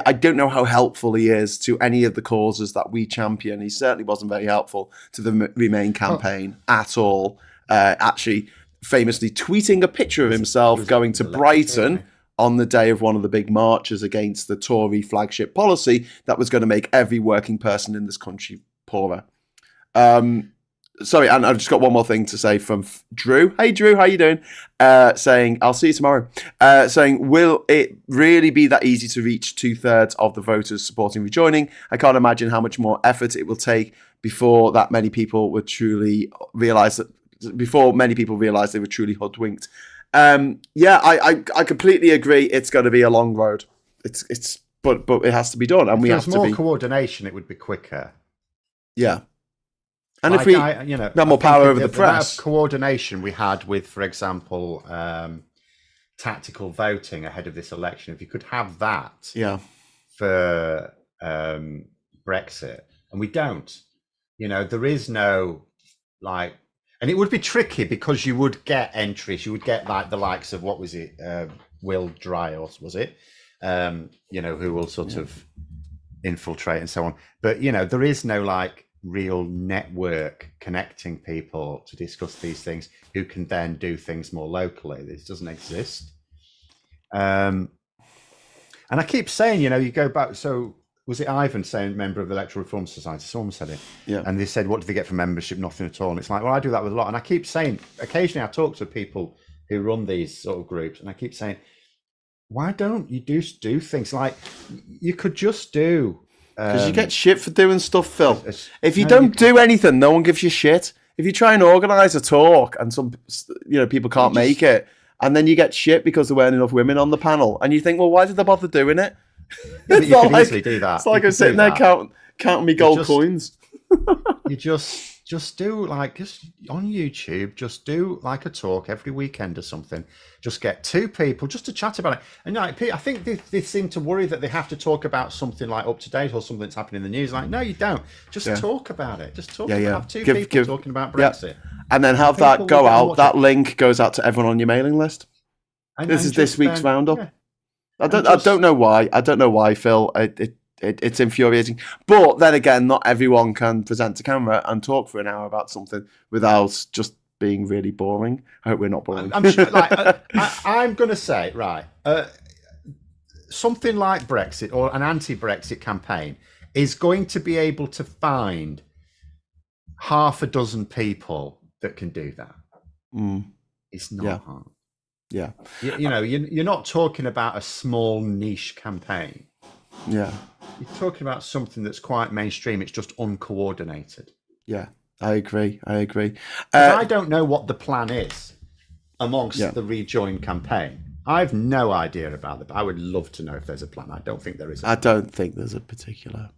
I don't know how helpful he is to any of the causes that we champion. He certainly wasn't very helpful to the Remain campaign at all. Actually, famously tweeting a picture of himself going to Brighton on the day of one of the big marches against the Tory flagship policy that was going to make every working person in this country poorer. Sorry, and I've just got one more thing to say from Drew. Hey, Drew, how you doing? Saying, I'll see you tomorrow. Saying, will it really be that easy to reach 2/3 of the voters supporting rejoining? I can't imagine how much more effort it will take before many people realise they were truly hoodwinked. I completely agree. It's going to be a long road. But it has to be done, and we have to be. If there's more coordination, it would be quicker. Yeah. And if we have more power over the press. The amount of coordination we had with, for example, tactical voting ahead of this election, if you could have that for Brexit, and we don't, there is no, and it would be tricky because you would get entries, you would get the likes of, what was it, Will Dryos, was it? Who will sort of infiltrate and so on. But, there is no real network connecting people to discuss these things who can then do things more locally. This doesn't exist. And I keep saying, you go back, so was it Ivan saying member of the Electoral Reform Society? Someone said it. Yeah. And they said, what do they get from membership? Nothing at all. And it's well, I do that with a lot. And I keep saying, occasionally I talk to people who run these sort of groups, and I keep saying, why don't you do things you could just do? Because you get shit for doing stuff, Phil. If you don't do anything, no one gives you shit. If you try and organise a talk and some people can't make it, and then you get shit because there weren't enough women on the panel, and you think, well, why did they bother doing it? You can easily do that. It's like I'm sitting there counting me gold coins. You just do just on YouTube, just do a talk every weekend or something. Just get 2 people just to chat about it. And I think they seem to worry that they have to talk about something up to date or something that's happening in the news. No, you don't. Just talk about it. Just talk. Have 2 people talking about Brexit, and then have that go out. That link goes out to everyone on your mailing list. This is this week's roundup. Yeah. I don't know why. I don't know why, Phil. It's infuriating. But then again, not everyone can present to camera and talk for an hour about something without just being really boring. I hope we're not boring. I'm sure. I'm going to say, something like Brexit or an anti-Brexit campaign is going to be able to find half a dozen people that can do that. It's not hard. Yeah. You're not talking about a small niche campaign. Yeah. You're talking about something that's quite mainstream. It's just uncoordinated. Yeah, I agree. I don't know what the plan is amongst the rejoin campaign. I have no idea about it, but I would love to know if there's a plan. I don't think there is. I don't think there's a particular.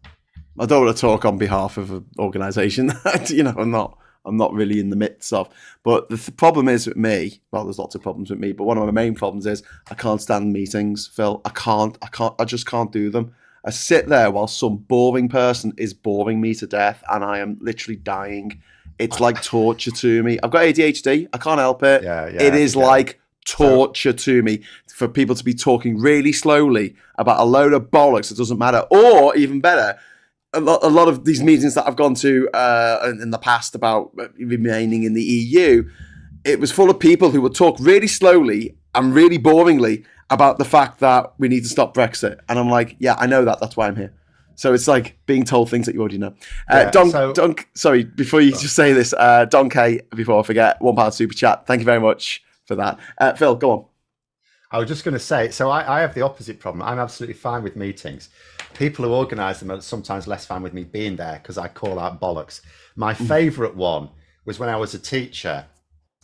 I don't want to talk on behalf of an organisation that I'm not really in the midst of. But the problem is with me. Well, there's lots of problems with me, but one of my main problems is I can't stand meetings, Phil. I just can't do them. I sit there while some boring person is boring me to death, and I am literally dying. It's like torture to me. I've got ADHD. I can't help it. It is like torture to me for people to be talking really slowly about a load of bollocks that doesn't matter. Or even better, a lot of these meetings that I've gone to in the past about remaining in the EU, it was full of people who would talk really slowly and really boringly about the fact that we need to stop Brexit. And I'm like, yeah, I know that. That's why I'm here. So it's like being told things that you already know. Yeah, Sorry, before you just say this, Don K, before I forget, £1 super chat. Thank you very much for that. Phil, go on. I was just going to say, so I have the opposite problem. I'm absolutely fine with meetings. People who organise them are sometimes less fine with me being there because I call out bollocks. My favourite one was when I was a teacher.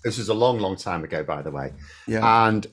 This was a long, long time ago, by the way. Yeah. And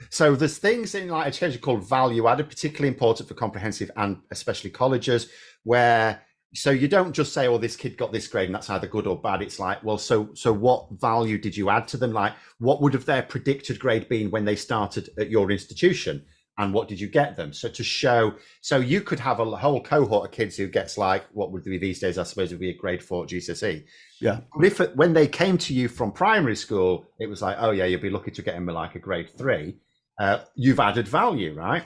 so there's things in like education called value added, particularly important for comprehensive and especially colleges, where so you don't just say, oh, this kid got this grade and that's either good or bad. It's like, well, so what value did you add to them? Like, what would have their predicted grade been when they started at your institution? And what did you get them? So to show, so you could have a whole cohort of kids who gets like, what would be these days, I suppose would be a grade 4 GCSE. Yeah. But if when they came to you from primary school, it was like, oh yeah, you'll be lucky to get them like a grade 3. You've added value, right?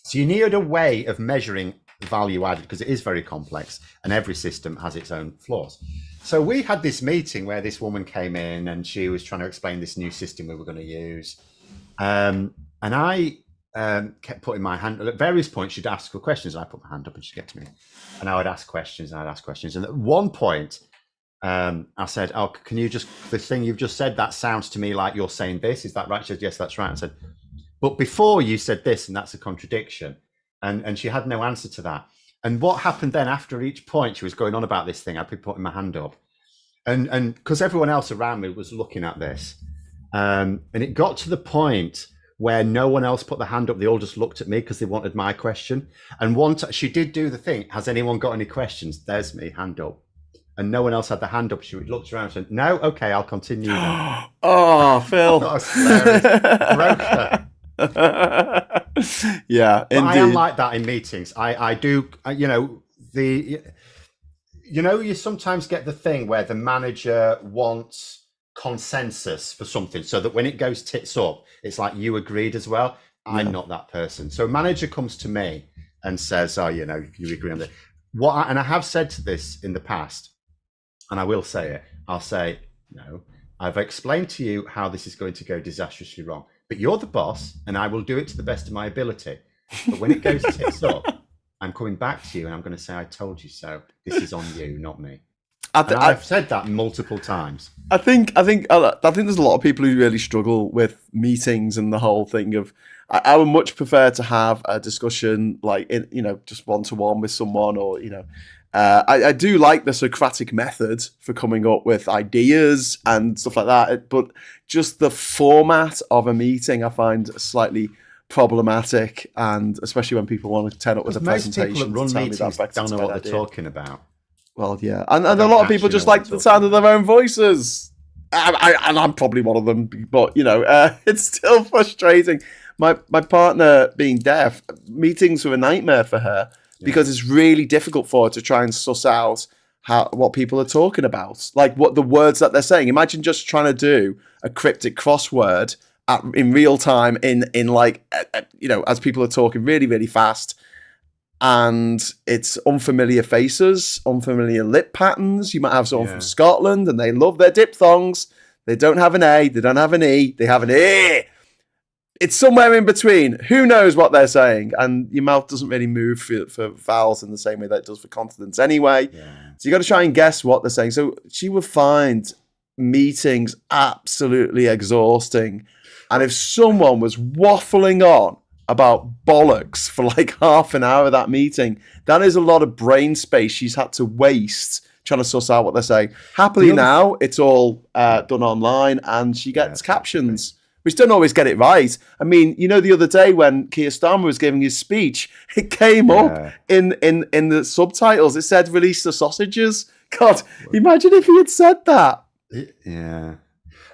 So you need a way of measuring value added because it is very complex and every system has its own flaws. So we had this meeting where this woman came in and she was trying to explain this new system we were going to use. And I kept putting my hand, at various points she'd ask for questions and I put my hand up and she'd get to me. And I would ask questions and I'd ask questions. And at one point, I said, oh, can you just, the thing you've just said, that sounds to me like you're saying this. Is that right? She said, yes, that's right. I said, but before you said this, and that's a contradiction. And she had no answer to that. And what happened then after each point she was going on about this thing, I'd be putting my hand up. And because everyone else around me was looking at this. And it got to the point where no one else put the hand up. They all just looked at me because they wanted my question. And she did do the thing. Has anyone got any questions? There's me, hand up. And no one else had the hand up. She looked around and said, no, okay, I'll continue then. Oh, Phil. That was hilarious. Broke her. Yeah, but indeed. I am like that in meetings. I do, you sometimes get the thing where the manager wants consensus for something so that when it goes tits up, it's like you agreed as well. I'm not that person. So a manager comes to me and says, oh, you agree on that. And I have said this in the past, and I will say it. I'll say, no, I've explained to you how this is going to go disastrously wrong. But you're the boss, and I will do it to the best of my ability. But when it goes tits up, I'm coming back to you, and I'm going to say, I told you so. This is on you, not me. I've said that multiple times. I think there's a lot of people who really struggle with meetings and the whole thing of. I would much prefer to have a discussion like just one-to-one with someone, or I do like the Socratic method for coming up with ideas and stuff like that, but just the format of a meeting I find slightly problematic, and especially when people want to turn up with a presentation. Most people that run meetings don't know what they're talking about. Well, yeah, and a lot of people just like the sound of their own voices, and I'm probably one of them. But it's still frustrating. My partner being deaf, meetings were a nightmare for her. Because it's really difficult for her to try and suss out what people are talking about, like what the words that they're saying. Imagine just trying to do a cryptic crossword in real time, in as people are talking really, really fast, and it's unfamiliar faces, unfamiliar lip patterns. You might have someone from Scotland, and they love their diphthongs. They don't have an A, they don't have an E, they have an E. It's somewhere in between. Who knows what they're saying? And your mouth doesn't really move for vowels in the same way that it does for consonants anyway. Yeah. So you got to try and guess what they're saying. So she would find meetings absolutely exhausting. And if someone was waffling on about bollocks for like half an hour of that meeting, that is a lot of brain space she's had to waste trying to suss out what they're saying. Happily now, it's all done online, and she gets captions. Which don't always get it right. I mean, the other day when Keir Starmer was giving his speech, it came up in the subtitles. It said, release the sausages. God, imagine if he had said that. Yeah.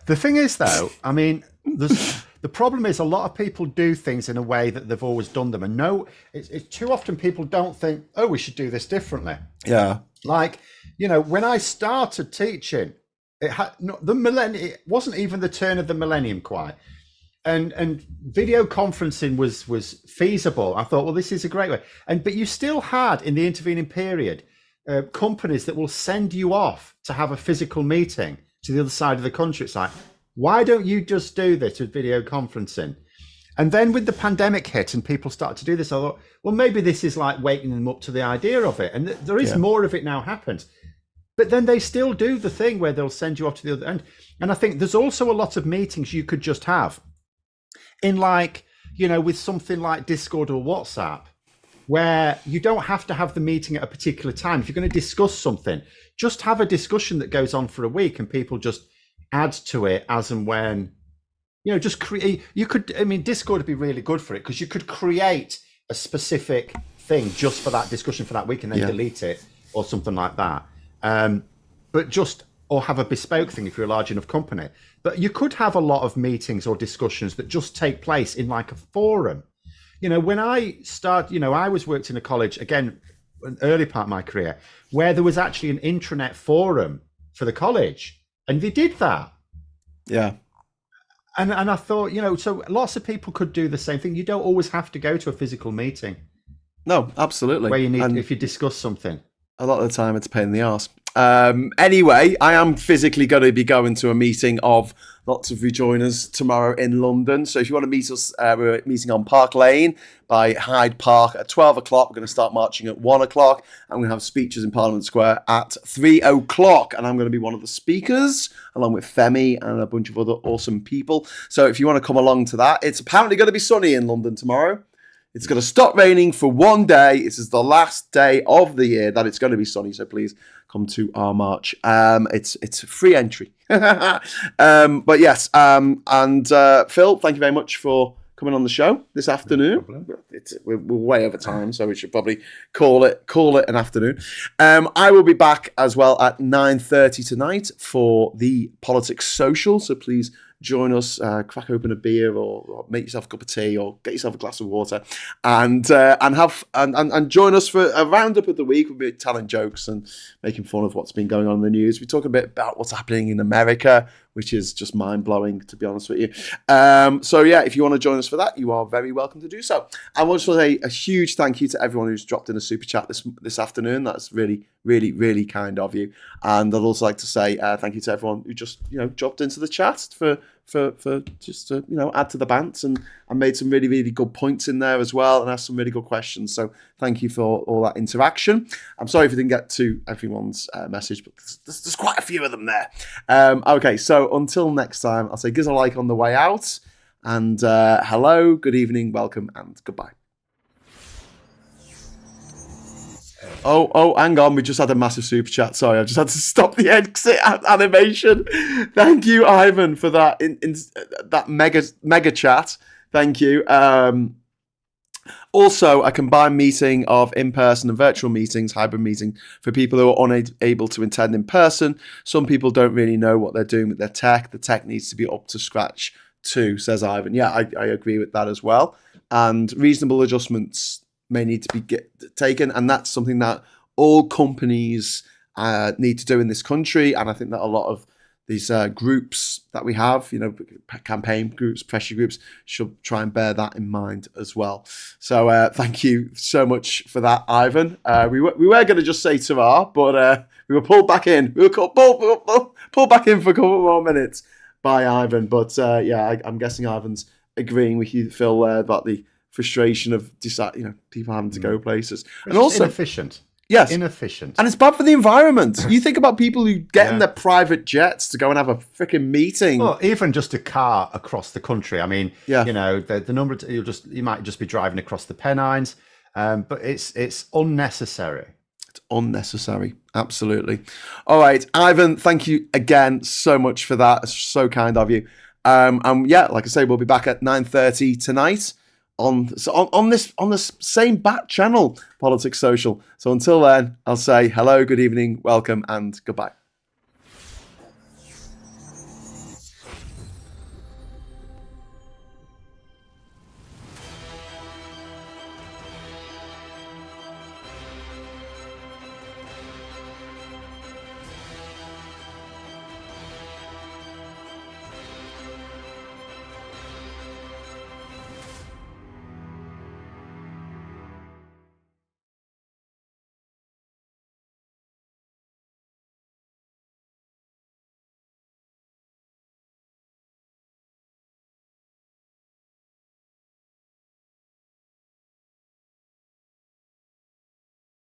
The thing is, though, I mean, the problem is a lot of people do things in a way that they've always done them. And it's too often people don't think, oh, we should do this differently. Yeah. Like, when I started teaching, it wasn't even the turn of the millennium quite, and video conferencing was feasible. I thought, well, this is a great way, but you still had in the intervening period companies that will send you off to have a physical meeting to the other side of the country. It's like, why don't you just do this with video conferencing? And then with the pandemic hit and people started to do this, I thought, well, maybe this is like waking them up to the idea of it. And there is more of it now happens. But then they still do the thing where they'll send you off to the other end. And I think there's also a lot of meetings you could just have in like, with something like Discord or WhatsApp, where you don't have to have the meeting at a particular time. If you're going to discuss something, just have a discussion that goes on for a week and people just add to it as and when, just create. Discord would be really good for it because you could create a specific thing just for that discussion for that week and then delete it or something like that. Or have a bespoke thing if you're a large enough company. But you could have a lot of meetings or discussions that just take place in like a forum. When I I was worked in a college, again, an early part of my career, where there was actually an intranet forum for the college. And they did that. Yeah. And I thought, so lots of people could do the same thing. You don't always have to go to a physical meeting. No, absolutely. Where you need, if you discuss something. A lot of the time it's a pain in the arse. Anyway, I am physically going to be going to a meeting of lots of rejoiners tomorrow in London. So if you want to meet us, we're meeting on Park Lane by Hyde Park at 12 o'clock. We're going to start marching at 1 o'clock. And we're going to have speeches in Parliament Square at 3 o'clock. And I'm going to be one of the speakers, along with Femi and a bunch of other awesome people. So if you want to come along to that, it's apparently going to be sunny in London tomorrow. It's going to stop raining for one day. This is the last day of the year that it's going to be sunny. So please come to our march. It's free entry. But yes, Phil, thank you very much for coming on the show this afternoon. We're way over time, so we should probably call it an afternoon. I will be back as well at 9:30 tonight for the Politics Social. So please join us, crack open a beer or make yourself a cup of tea or get yourself a glass of water and join us for a roundup of the week. We'll be telling jokes and making fun of what's been going on in the news. We talk a bit about what's happening in America, which is just mind-blowing, to be honest with you. So yeah, if you want to join us for that, you are very welcome to do so. I want to say a huge thank you to everyone who's dropped in a super chat this afternoon. That's really, really, really kind of you. And I'd also like to say thank you to everyone who just dropped into the chat for just to add to the bants and made some really, really good points in there as well and asked some really good questions. So thank you for all that interaction. I'm sorry if I didn't get to everyone's message, but there's quite a few of them there. Okay, so until next time, I'll say give us a like on the way out. And hello, good evening, welcome, and goodbye. Oh, hang on. We just had a massive super chat. Sorry, I just had to stop the exit animation. Thank you, Ivan, for that that mega chat. Thank you. Also, a combined meeting of in-person and virtual meetings, hybrid meeting, for people who are unable to attend in person. Some people don't really know what they're doing with their tech. The tech needs to be up to scratch too, says Ivan. Yeah, I agree with that as well. And reasonable adjustments may need to be taken, and that's something that all companies need to do in this country. And I think that a lot of these groups that we have, campaign groups, pressure groups, should try and bear that in mind as well. So thank you so much for that, Ivan. We were going to just say ta-ra, but we were pulled back in. We were pulled back in for a couple more minutes by Ivan. But I'm guessing Ivan's agreeing with you, Phil, about the frustration of people having to go places. And also inefficient. Yes. Inefficient. And it's bad for the environment. You think about people who get in their private jets to go and have a freaking meeting. Well, even just a car across the country. I mean, the number you might just be driving across the Pennines, but it's unnecessary. It's unnecessary. Absolutely. All right, Ivan, thank you again so much for that. It's so kind of you. Like I say, we'll be back at 9:30 tonight. On this same bat channel, Politics Social. So until then, I'll say hello, good evening, welcome, and goodbye.